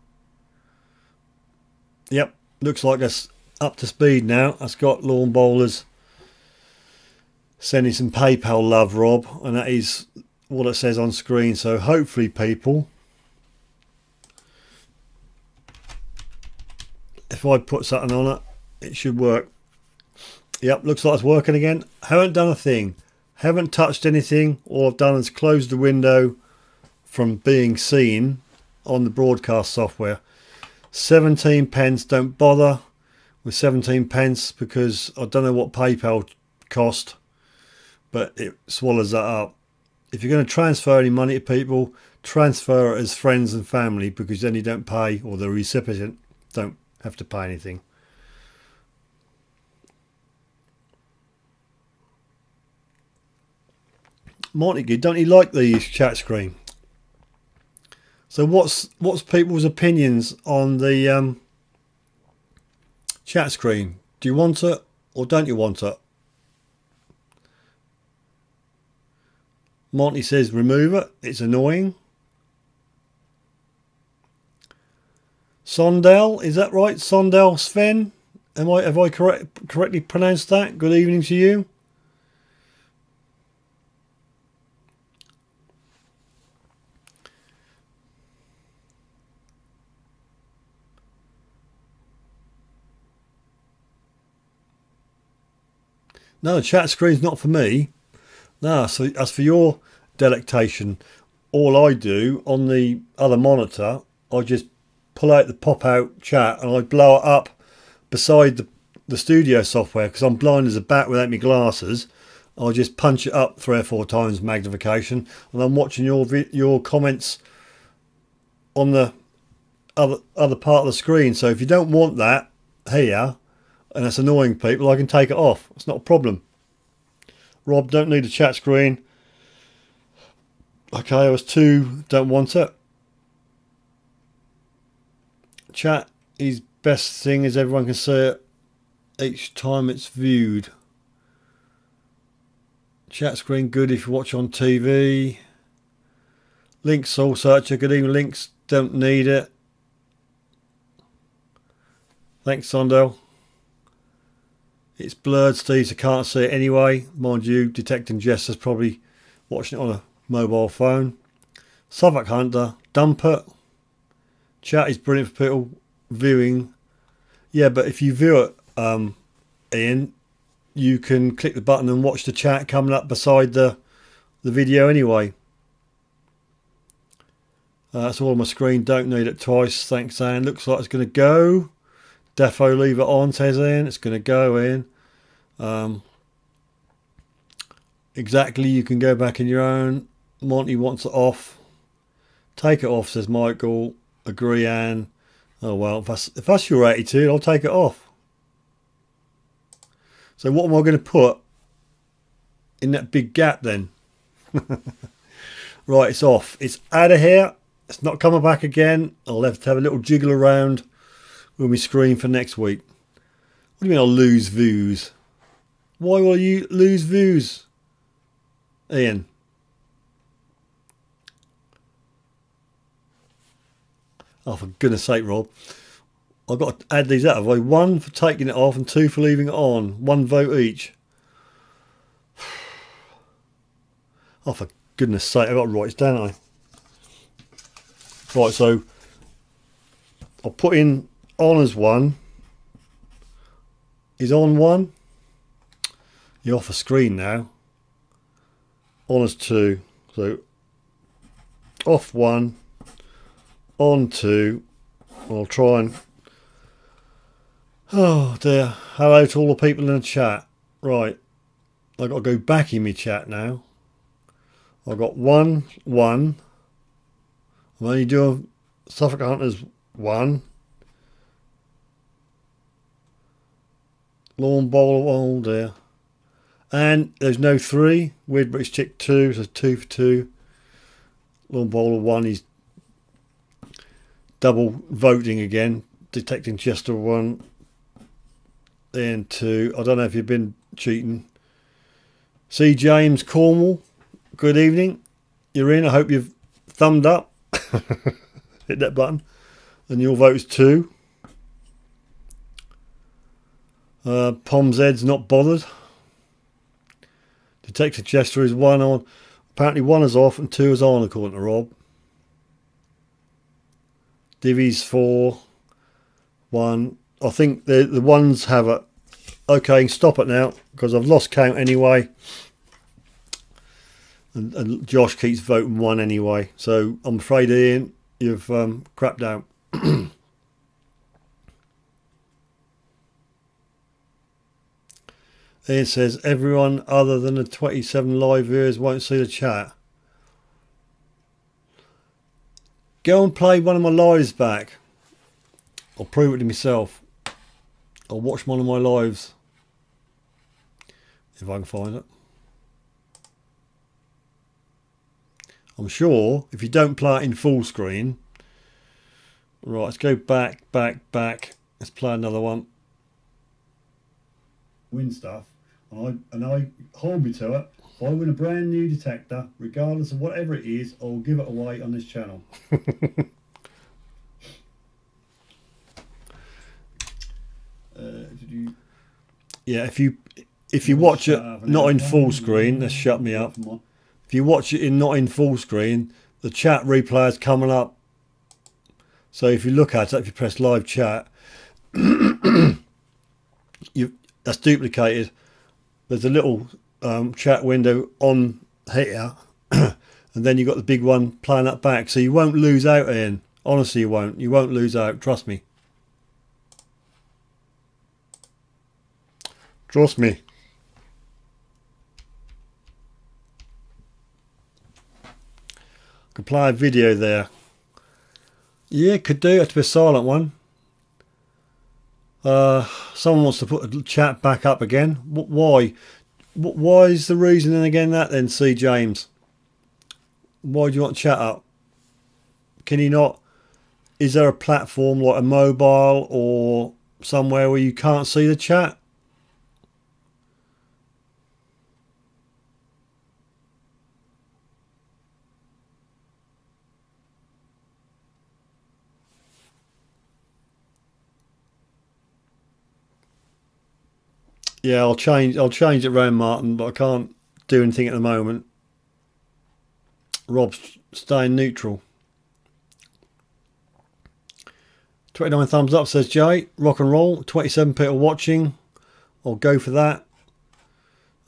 Yep, looks like it's up to speed now. That's got Lawn Bowlers sending some PayPal love, Rob, and that is what it says on screen. So hopefully, people, if I put something on it, it should work. Yep, looks like it's working again. Haven't done a thing. Haven't touched anything. All I've done is closed the window from being seen on the broadcast software. 17 pence. Don't bother with 17 pence because I don't know what PayPal cost, but it swallows that up. If you're going to transfer any money to people, transfer it as friends and family, because then you don't pay, or the recipient don't have to pay anything. Montague, don't he like the chat screen? So what's people's opinions on the chat screen? Do you want it or don't you want it? Monty says remove it. It's annoying. Sondel, is that right? Sondel Sven? Have I correctly pronounced that? Good evening to you. No, the chat screen's not for me. No, so as for your delectation, all I do on the other monitor, I just pull out the pop-out chat and I blow it up beside the studio software, because I'm blind as a bat without my glasses. I'll just punch it up 3 or 4 times magnification, and I'm watching your comments on the other part of the screen. So if you don't want that here, and it's annoying people, I can take it off. It's not a problem. Rob, don't need a chat screen. Okay, I was 2, don't want it. Chat is best thing as everyone can see it each time it's viewed. Chat screen good if you watch on TV. Link soul searcher, good evening. Links, don't need it. Thanks, Sondel. It's blurred, Steve, so can't see it anyway. Mind you, detecting Jess is probably watching it on a mobile phone. Suffolk Hunter, dump it. Chat is brilliant for people viewing. Yeah, but if you view it, Ian, you can click the button and watch the chat coming up beside the video anyway. That's all on my screen. Don't need it twice. Thanks, Anne. Looks like it's going to go. Defo, leave it on, says Ian. It's going to go in. Exactly, you can go back in your own. Monty wants it off. Take it off, says Michael. Agree, Anne. Oh, well, if that's your attitude, I'll take it off. So what am I going to put in that big gap then? Right, it's off. It's out of here. It's not coming back again. I'll have to have a little jiggle around when we screen for next week. What do you mean I'll lose views? Why will you lose views, Ian? Oh, for goodness sake, Rob. I've got to add these out. Have I? 1 for taking it off and 2 for leaving it on. 1 vote each. Oh, for goodness sake, I've got to write this down, haven't I? Right, so I'll put in on as 1. Is on 1? You're off the screen now. On as 2. So off 1. On 2. I'll try and... Oh dear. Hello to all the people in the chat. Right. I've got to go back in my chat now. I've got 1. I'm only doing Suffolk Hunters 1. Lawn Bowler, oh dear. And there's no 3. Weird British Chick 2, so 2 for 2. Lawn Bowler 1 is double voting again. Detecting Chester 1. Then 2. I don't know if you've been cheating. C. James Cornwall, good evening. You're in. I hope you've thumbed up. Hit that button. And your vote is 2. Pom's Ed's not bothered. Detective Chester is 1 on. Apparently 1 is off and 2 is on, according to Rob. Divvy's 4. 1. I think the ones have it. Okay, stop it now because I've lost count anyway. And Josh keeps voting 1 anyway. So I'm afraid, Ian, you've crapped out. Ian says everyone other than the 27 live viewers won't see the chat. Go and play one of my lives back. I'll prove it to myself. I'll watch one of my lives if I can find it. I'm sure if you don't play it in full screen. Right, let's go back. Let's play another one. Win stuff. And I hold me to it. If I win a brand new detector, regardless of whatever it is, I'll give it away on this channel. Yeah, if you watch it not in full screen, let's shut me up. If you watch it in not in full screen, the chat replay is coming up. So if you look at it, if you press live chat, that's duplicated. There's a little chat window on here, and then you've got the big one playing that back. So you won't lose out, Ian. Honestly, you won't. You won't lose out. Trust me. Trust me. Could play a video there. Yeah, could do. It to be a silent one. Someone wants to put the chat back up again. Why? Why is the reasoning again that then, C. James? Why do you want chat up? Can you not? Is there a platform like a mobile or somewhere where you can't see the chat? Yeah, I'll change it round, Martin, but I can't do anything at the moment. Rob's staying neutral. 29 thumbs up, says Jay. Rock and roll. 27 people watching. I'll go for that.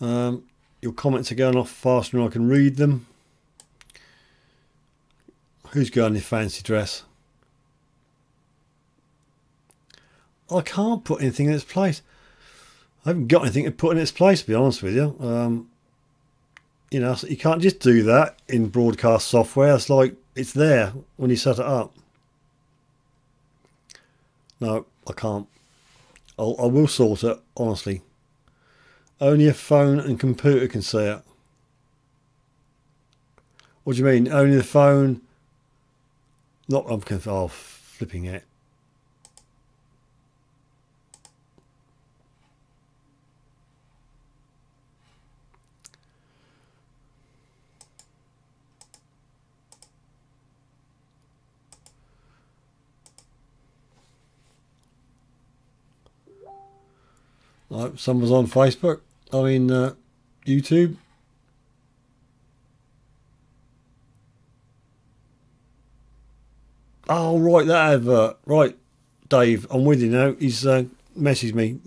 Your comments are going off faster than I can read them. Who's going in your fancy dress? I can't put anything in its place. I haven't got anything to put in its place, to be honest with you. You know, you can't just do that in broadcast software. It's like it's there when you set it up. No, I can't. I will sort it, honestly. Only a phone and computer can see it. What do you mean? Only the phone? Not, I'm flipping it. Someone's on Facebook. I mean, YouTube. Oh, right, that advert. Right, Dave, I'm with you now. He's messaged me.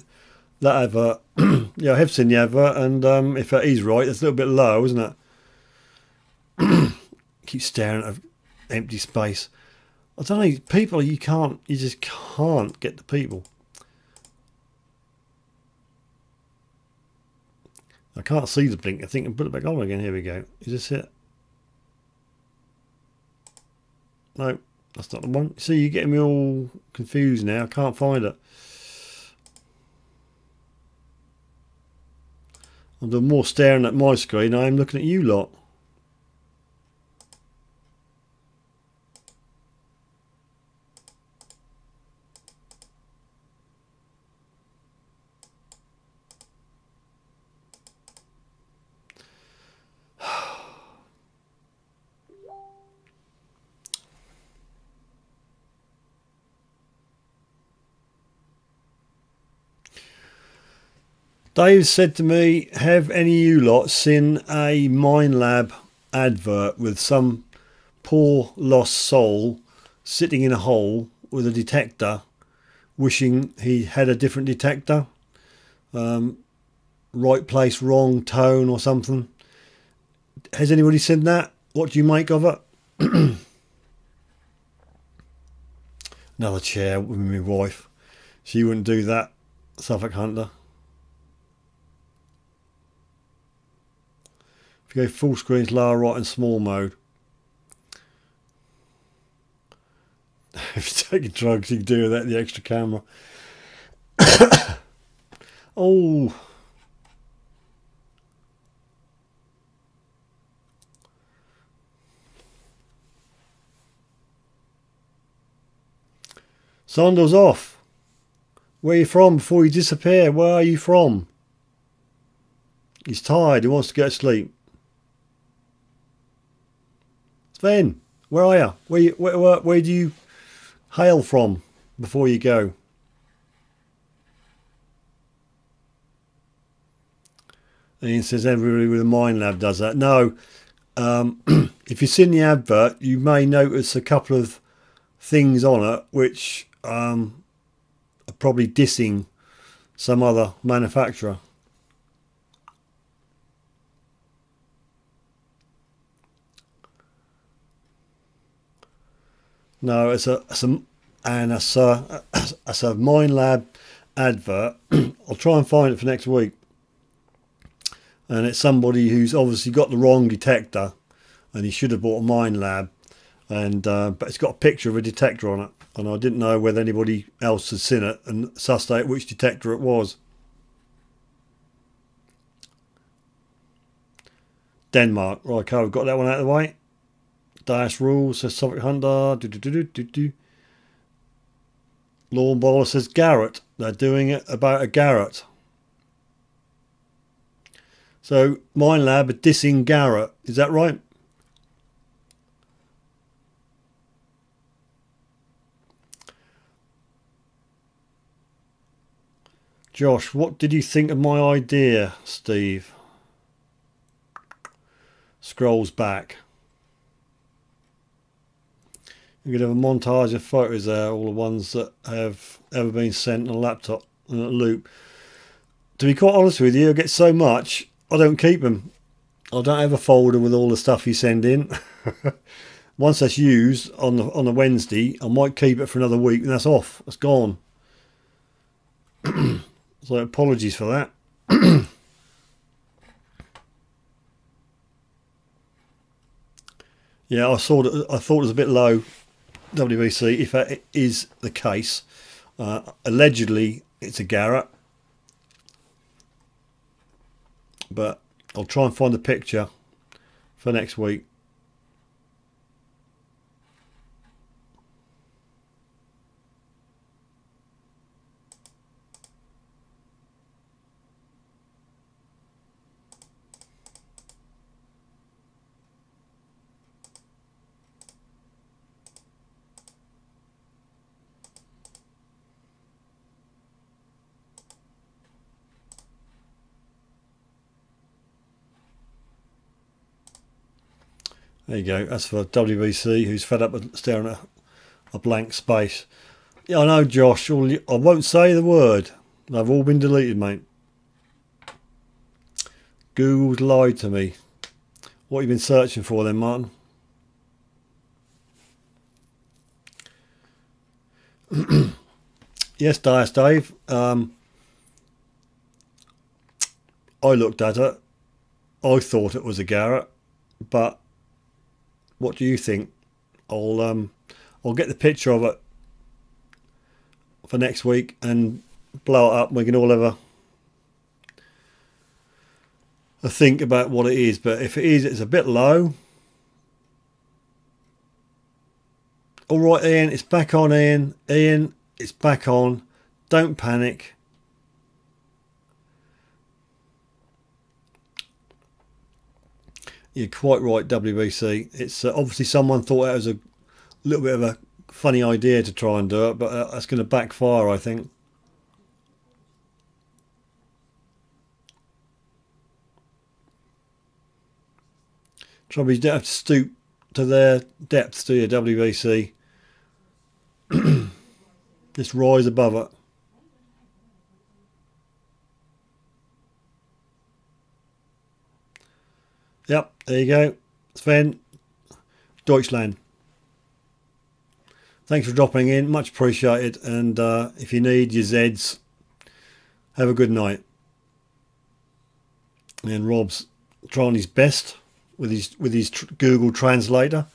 That advert. Yeah, I have seen the advert, and if it is right, it's a little bit low, isn't it? Keep staring at empty space. I don't know, people, you just can't get the people. I can't see the blink. I think I can put it back on again. Here we go. Is this it? No, that's not the one. See, you're getting me all confused now. I can't find it. I'm doing more staring at my screen. I am looking at you lot. Dave said to me, have any of you lot seen a Minelab advert with some poor lost soul sitting in a hole with a detector wishing he had a different detector? Right place, wrong tone or something. Has anybody seen that? What do you make of it? Another chair with my wife. She wouldn't do that. Suffolk Hunter. If you go full screen, it's lower right and small mode. If you're taking drugs, you can do that, the extra camera. Oh. Sandal's off. Where are you from before you disappear? Where are you from? He's tired. He wants to go to sleep. Sven, where are you? Where do you hail from before you go? Ian says everybody with a Mind Lab does that. No. If you've seen the advert, you may notice a couple of things on it which are probably dissing some other manufacturer. No, it's a Mind Lab advert. I'll try and find it for next week. And it's somebody who's obviously got the wrong detector, and he should have bought a Mind Lab. And but it's got a picture of a detector on it, and I didn't know whether anybody else had seen it and sussed out which detector it was. Denmark, right? Okay, we've got that one out of the way. Dash rules says Suffolk Hunter. Lawn Bowler says Garrett. They're doing it about a Garrett. So Mind Lab are dissing Garrett. Is that right? Josh, what did you think of my idea, Steve? Scrolls back. You're going to have a montage of photos there, all the ones that have ever been sent on a laptop in a loop. To be quite honest with you, I get so much, I don't keep them. I don't have a folder with all the stuff you send in. Once that's used on a Wednesday, I might keep it for another week, and that's off. It's gone. So apologies for that. Yeah, I thought it was a bit low, WBC, if that is the case. Allegedly, it's a Garrett. But I'll try and find the picture for next week. There you go. That's for WBC, who's fed up with staring at a blank space. Yeah, I know, Josh. I won't say the word. They've all been deleted, mate. Google's lied to me. What have you been searching for then, Martin? Yes, Dias Dave. I looked at it. I thought it was a Garrett, but what do you think? I'll get the picture of it for next week and blow it up, and we can all have a think about what it is. But if it is, it's a bit low. All right, Ian, it's back on, Ian. Ian, it's back on. Don't panic. You're quite right, WBC. It's obviously someone thought that was a little bit of a funny idea to try and do it, but that's going to backfire, I think. Trouble is, you don't have to stoop to their depths, do you, WBC? Just rise above it. Yep, there you go. Sven, Deutschland. Thanks for dropping in. Much appreciated. And if you need your Zeds, have a good night. And Rob's trying his best with his Google Translator.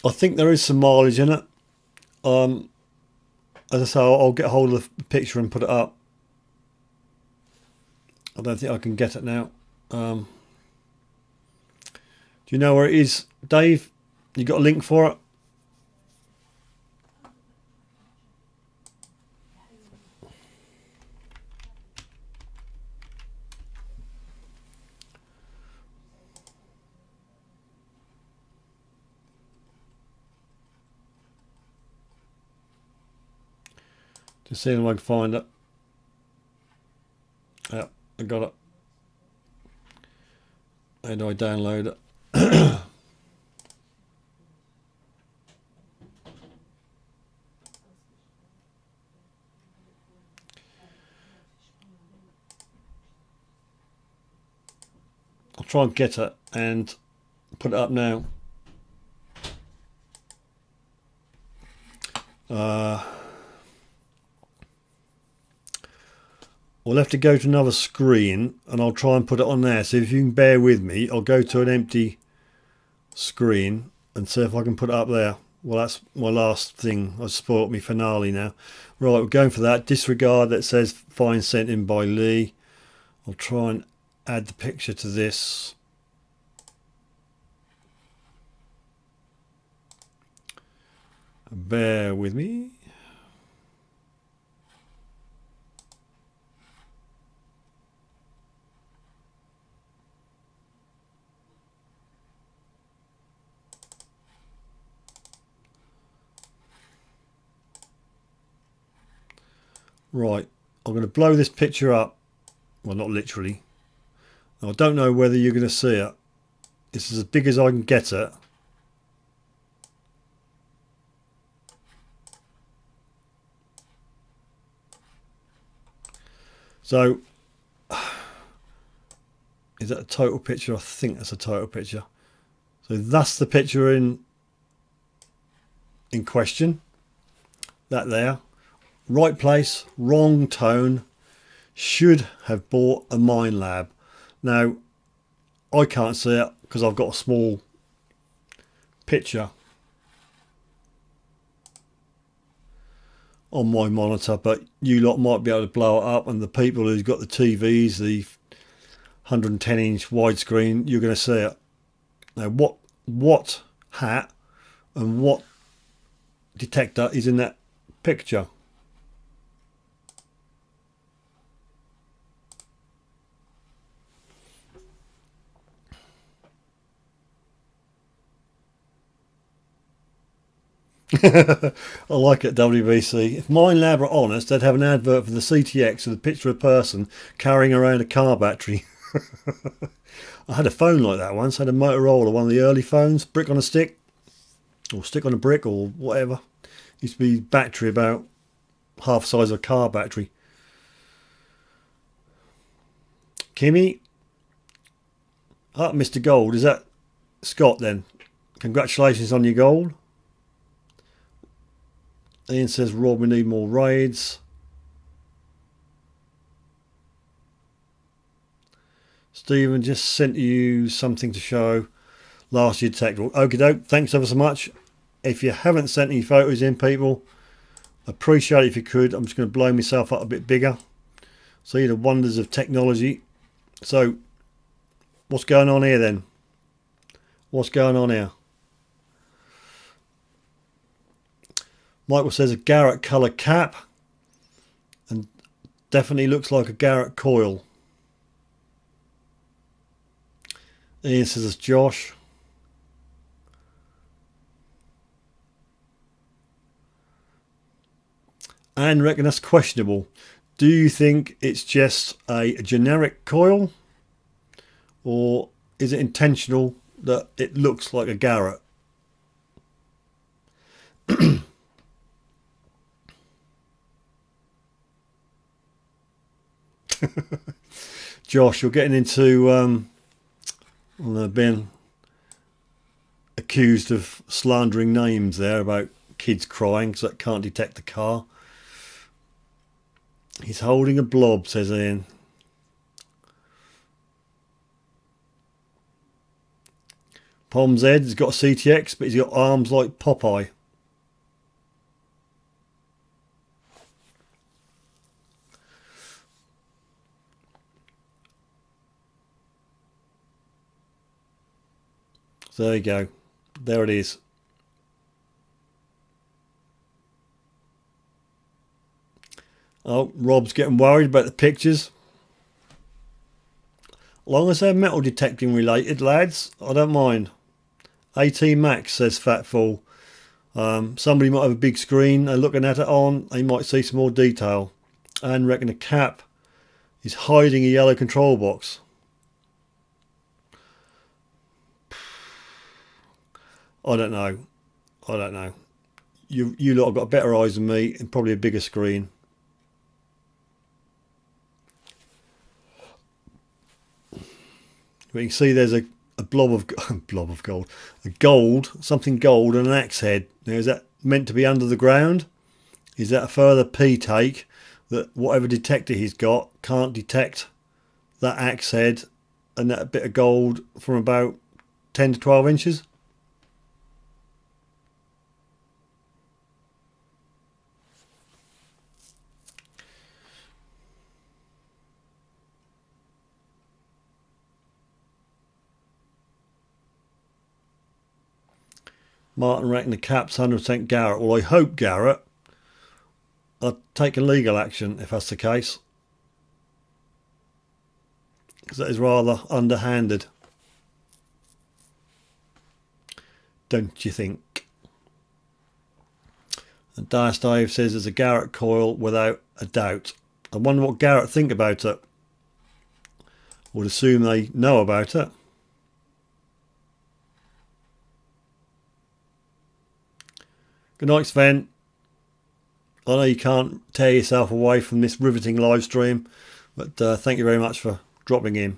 I think there is some mileage in it. As I say, I'll get hold of the picture and put it up. I don't think I can get it now. Do you know where it is, Dave? You got a link for it? Just seeing if I can find it. Yeah, I got it. How do I download it? I'll try and get it and put it up now. We'll have to go to another screen and I'll try and put it on there. So if you can bear with me, I'll go to an empty screen and see if I can put it up there. Well, that's my last thing. I've spoiled me finale now. Right, we're going for that. Disregard that says fine sent in by Lee. I'll try and add the picture to this. Bear with me. Right, I'm going to blow this picture up. Well, not literally. Now, I don't know whether you're going to see it. This is as big as I can get it. So, is that a total picture? I think that's a total picture. So that's the picture in question. That there. Right place, wrong tone. Should have bought a Mine Lab. Now, I can't see it because I've got a small picture on my monitor, but you lot might be able to blow it up, and the people who've got the TVs, the 110-inch widescreen, you're going to see it. Now, what hat and what detector is in that picture? I like it, WBC. If Mine Lab are honest, they'd have an advert for the CTX with a picture of a person carrying around a car battery. I had a phone like that once. I had a Motorola, one of the early phones, brick on a stick, or stick on a brick, or whatever. Used to be battery about half the size of a car battery. Kimmy. Ah, Mr. Gold. Is that Scott then? Congratulations on your gold. Ian says, Rob, we need more raids. Stephen just sent you something to show last year tech. Okie doke, thanks ever so much. If you haven't sent any photos in, people, appreciate it if you could. I'm just going to blow myself up a bit bigger. See the wonders of technology. So, what's going on here then? What's going on here? Michael says a Garrett colour cap, and definitely looks like a Garrett coil. Ian says it's Josh. And reckon that's questionable. Do you think it's just a generic coil, or is it intentional that it looks like a Garrett? Josh, you're getting into being accused of slandering names there about kids crying because that can't detect the car. He's holding a blob, says Ian. Pom's head has got a CTX, but he's got arms like Popeye. So there you go. There it is. Oh, Rob's getting worried about the pictures. As long as they're metal detecting related, lads, I don't mind. 18 max, says Fatful. Somebody might have a big screen, they're looking at it on, they might see some more detail. And reckon the cap is hiding a yellow control box. I don't know. I don't know. You lot have got better eyes than me and probably a bigger screen. But you can see there's a blob of gold, something gold and an axe head. Now, is that meant to be under the ground? Is that a further P take that whatever detector he's got can't detect that axe head and that bit of gold from about 10 to 12 inches? Martin reckon the cap's 100% Garrett. Well, I hope Garrett. I'd take a legal action if that's the case, because that is rather underhanded, don't you think? And Dice Dave says there's a Garrett coil without a doubt. I wonder what Garrett think about it. Would assume they know about it. Good night, Sven. I know you can't tear yourself away from this riveting live stream, but thank you very much for dropping in.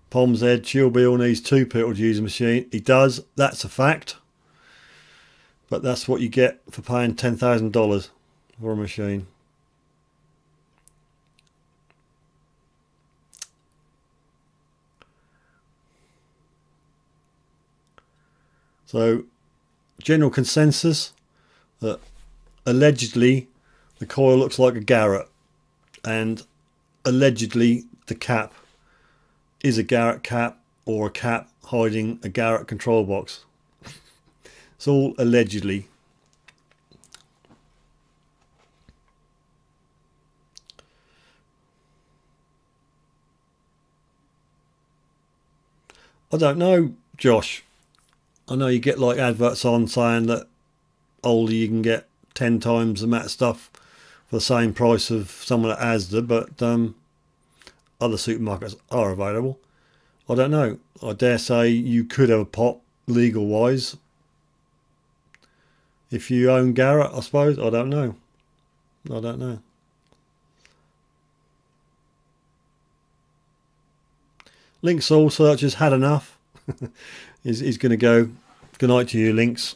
Pom's Head, Chillbill needs 2 people to use a machine. He does, that's a fact. But that's what you get for paying $10,000 for a machine. So, general consensus that allegedly the coil looks like a Garrett, and allegedly the cap is a Garrett cap or a cap hiding a Garrett control box. It's all allegedly. I don't know, Josh. I know you get like adverts on saying that Aldi you can get 10 times the amount of stuff for the same price of someone at Asda, but other supermarkets are available. I don't know. I dare say you could have a pot legal wise if you own Garrett, I suppose. I don't know. I don't know. Link's Soul Searchers had enough. He's going to go. Good night to you, Links.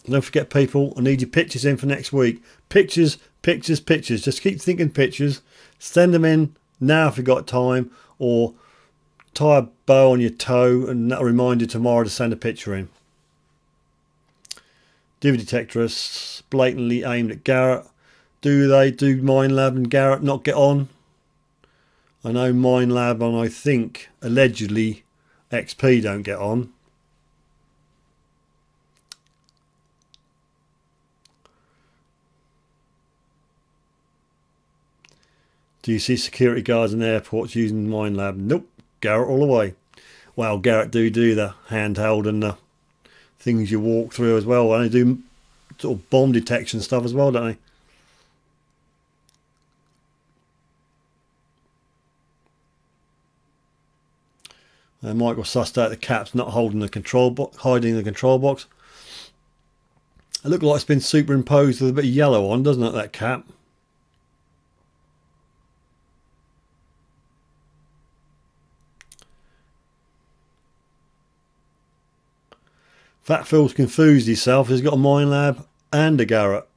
Don't forget, people, I need your pictures in for next week. Pictures, pictures, pictures. Just keep thinking pictures. Send them in now if you've got time, or tie a bow on your toe and that'll remind you tomorrow to send a picture in. Divi detectorists blatantly aimed at Garrett. Do Minelab and Garrett not get on? I know Minelab and I think allegedly XP don't get on. Do you see security guards in airports using Minelab? Nope. Garrett all the way. Well, Garrett do the handheld and the things you walk through as well. And they do sort of bomb detection stuff as well, don't they? Michael sussed out the cap's not holding the control box, hiding the control box. It looks like it's been superimposed with a bit of yellow on, doesn't it, that cap? Fat Phil's confused himself. He's got a Minelab and a Garrett.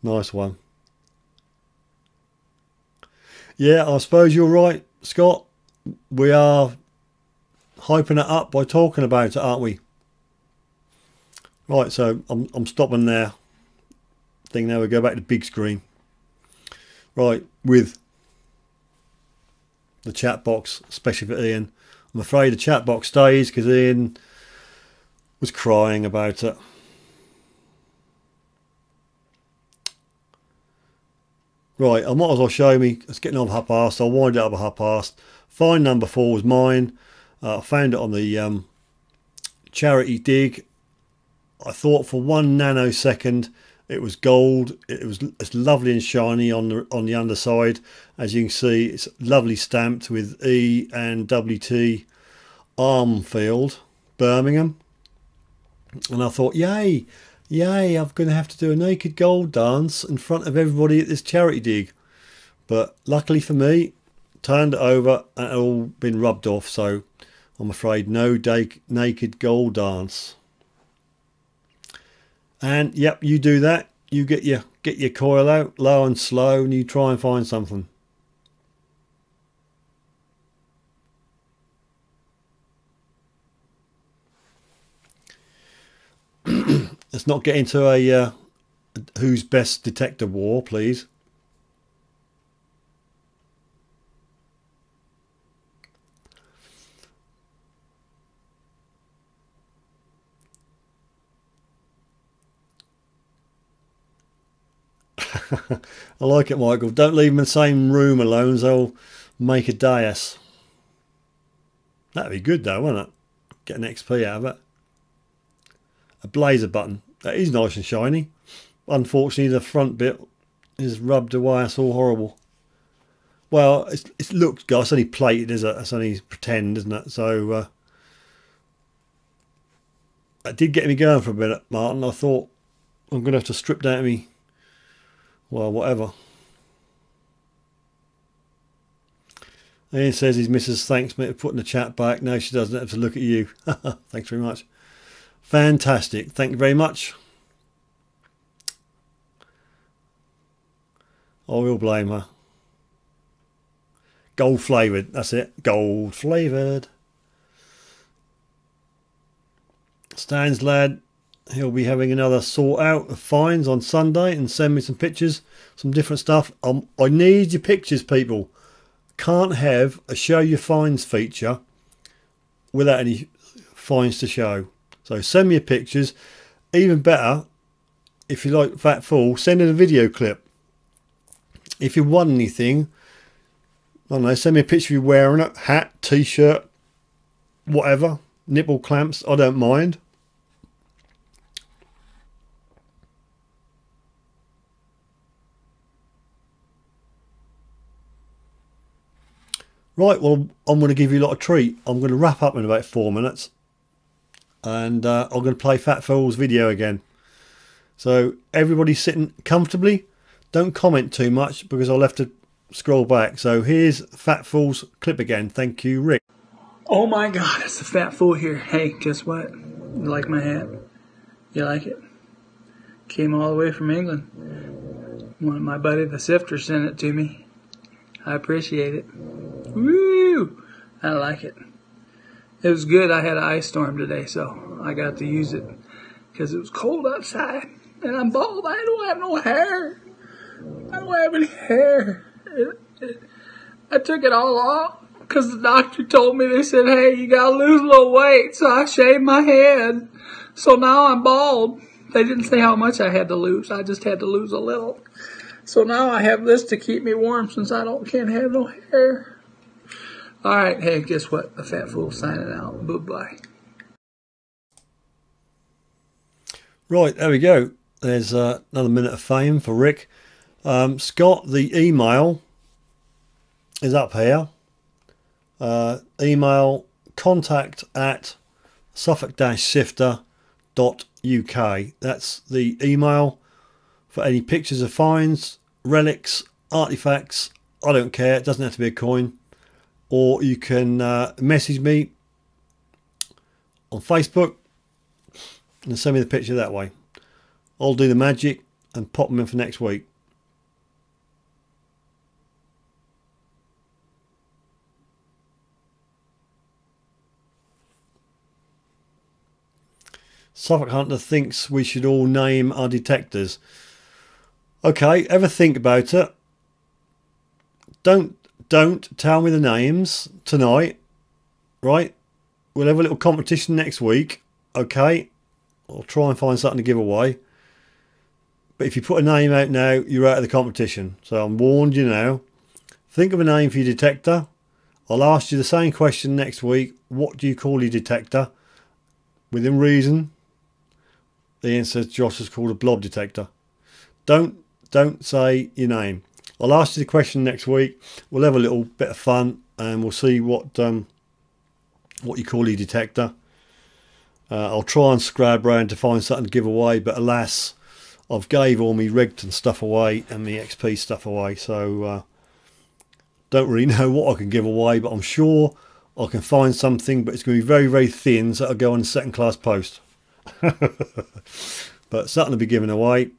Nice one. Yeah, I suppose you're right, Scott. We are hyping it up by talking about it, aren't we? Right, so I'm stopping there. I think now we go back to big screen. Right, with the chat box, especially for Ian. I'm afraid the chat box stays because Ian was crying about it. Right, I might as well show me. It's getting on 1:30. I'll wind it up at 1:30. Find number 4 was mine. I found it on the charity dig. I thought for 1 nanosecond it was gold. It's lovely and shiny on the underside. As you can see, it's lovely stamped with E and WT Armfield, Birmingham. And I thought, yay, I'm going to have to do a naked gold dance in front of everybody at this charity dig. But luckily for me, turned it over and it had all been rubbed off. So I'm afraid no naked gold dance. And yep, you do that. You get your coil out low and slow, and you try and find something. Let's not get into a who's best detector war, please. I like it, Michael. Don't leave them in the same room alone, so they'll make a dais. That'd be good though, wouldn't it? Get an XP out of it. A blazer button. That is nice and shiny. Unfortunately, the front bit is rubbed away. It's all horrible. Well, it looks good. It's only plated, is it? It's only pretend, isn't it? So that did get me going for a bit, Martin. I thought I'm going to have to strip down me. Well, whatever. Ian says his missus thanks me for putting the chat back. No, she doesn't have to look at you. Thanks very much. Fantastic. Thank you very much. I will blame her. Gold flavoured. That's it. Gold flavoured. Stan's lad. He'll be having another sort out of finds on Sunday and send me some pictures, some different stuff. I need your pictures, people. Can't have a show your finds feature without any finds to show. So send me your pictures. Even better, if you like Fat Fool, send in a video clip. If you want anything, I don't know, send me a picture of you wearing it, hat, t-shirt, whatever, nipple clamps, I don't mind. Right, well, I'm going to give you a lot of treat. I'm going to wrap up in about 4 minutes. And I'm going to play Fat Fool's video again. So everybody sitting comfortably. Don't comment too much because I'll have to scroll back. So here's Fat Fool's clip again. Thank you, Rick. Oh my God, it's the Fat Fool here. Hey, guess what? You like my hat? You like it? Came all the way from England. One of my buddy, the Sifter, sent it to me. I appreciate it. Woo! I like it. It was good. I had an ice storm today, so I got to use it because it was cold outside. And I'm bald. I don't have no hair. I don't have any hair. I took it all off because the doctor told me, they said, hey, you got to lose a little weight. So I shaved my head. So now I'm bald. They didn't say how much I had to lose. I just had to lose a little. So now I have this to keep me warm since I can't have no hair. All right, hey, guess what? The Fat Fool signing out. Bye-bye. Right, there we go. There's another minute of fame for Rick. Scott, the email is up here. Email contact at suffolk-sifter.uk. That's the email for any pictures of finds, relics, artifacts. I don't care. It doesn't have to be a coin. Or you can message me on Facebook and send me the picture that way. I'll do the magic and pop them in for next week. Suffolk Hunter thinks we should all name our detectors. Okay, ever think about it? Don't don't tell me the names tonight, right? We'll have a little competition next week, okay? I'll try and find something to give away. But if you put a name out now, you're out of the competition. So I'm warned you now. Think of a name for your detector. I'll ask you the same question next week. What do you call your detector? Within reason. The answer, Josh has called a blob detector. Don't say your name. I'll ask you the question next week. We'll have a little bit of fun and we'll see what you call your detector. I'll try and scrab round to find something to give away, but alas, I've gave all my Regton stuff away and my XP stuff away, so don't really know what I can give away, but I'm sure I can find something, but it's going to be very, very thin, so it'll go on the second class post. But something to be given away.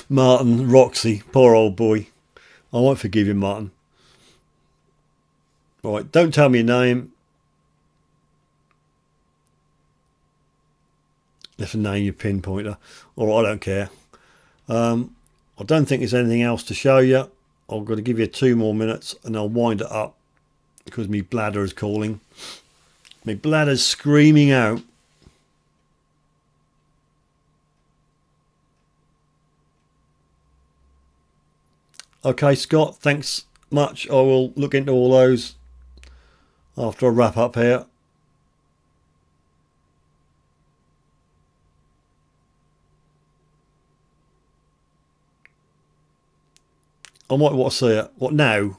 Martin, Roxy, poor old boy. I won't forgive you, Martin. Right, don't tell me your name. Let's name your pinpointer. Alright, I don't care. I don't think there's anything else to show you. I'm going to give you 2 more minutes and I'll wind it up because my bladder is calling. My bladder's screaming out. Okay, Scott, thanks much. I will look into all those after I wrap up here. I might want to see it. What now?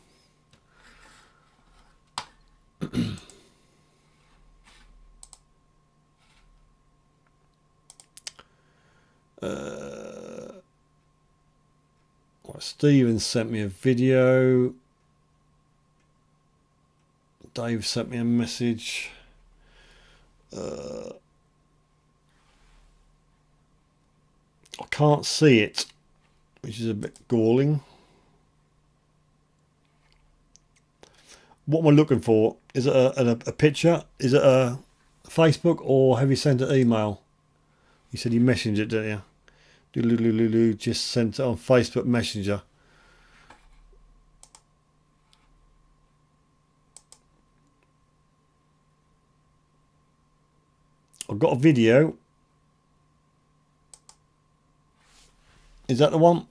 Stephen sent me a video. Dave sent me a message. I can't see it, which is a bit galling. What am I looking for? Is it a picture? Is it a Facebook, or have you sent an email? You said you messaged it, didn't you? Just sent it on Facebook Messenger. I've got a video. Is that the one?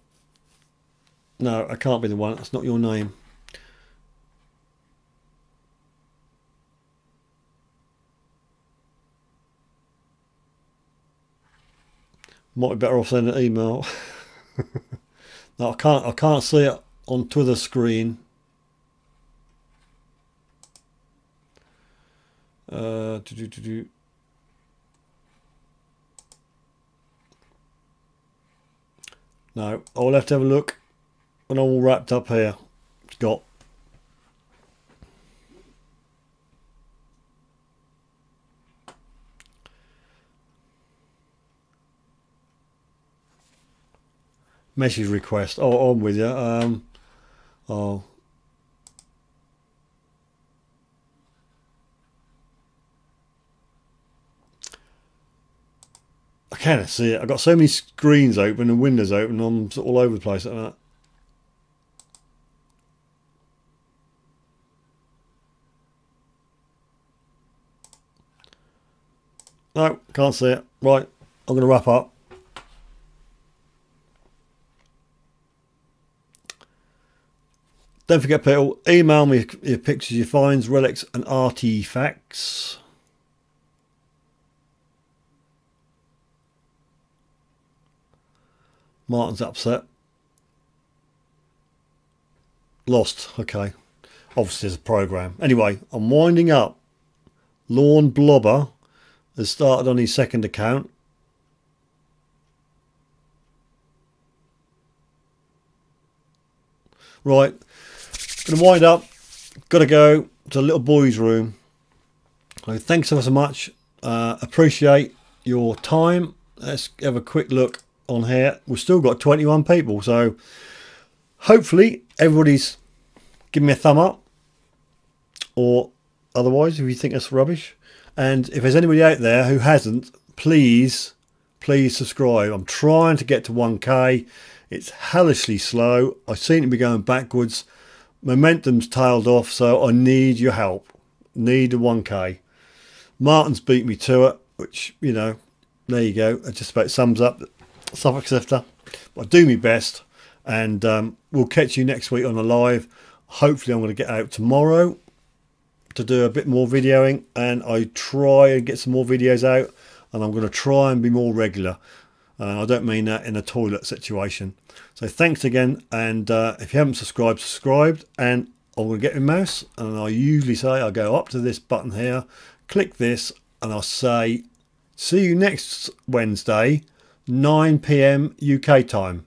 No, it can't be the one. That's not your name. Might be better off sending an email. No, I can't see it on Twitter screen. No, I'll have to have a look when I'm all wrapped up here. Scott. Message request. Oh, I'm with you. Oh. I can't see it. I've got so many screens open and windows open. I'm sort of all over the place like that. No, can't see it. Right, I'm going to wrap up. Don't forget, people, email me your pictures, your finds, relics and artifacts. Martin's upset. Lost. Okay. Obviously there's a program. Anyway, I'm winding up. Lawn Blobber has started on his second account. Right. Gonna wind up. Gotta go to the little boy's room. So thanks ever so much. Appreciate your time. Let's have a quick look on here. We've still got 21 people, so hopefully everybody's giving me a thumb up. or otherwise if you think it's rubbish. And if there's anybody out there who hasn't, please subscribe. I'm trying to get to 1k. It's hellishly slow. I seem to be going backwards. Momentum's tailed off, so I need your help. Need a 1k. Martin's beat me to it, which, you know, there you go. It just about sums up Suffolk Sifter. I do my best, and we'll catch you next week on a live. Hopefully I'm going to get out tomorrow to do a bit more videoing, and I try and get some more videos out, and I'm going to try and be more regular. I don't mean that in a toilet situation. So thanks again, and if you haven't subscribed, and I'm going to get my mouse, and I usually say I go up to this button here, click this, and I'll say see you next Wednesday 9 PM UK time.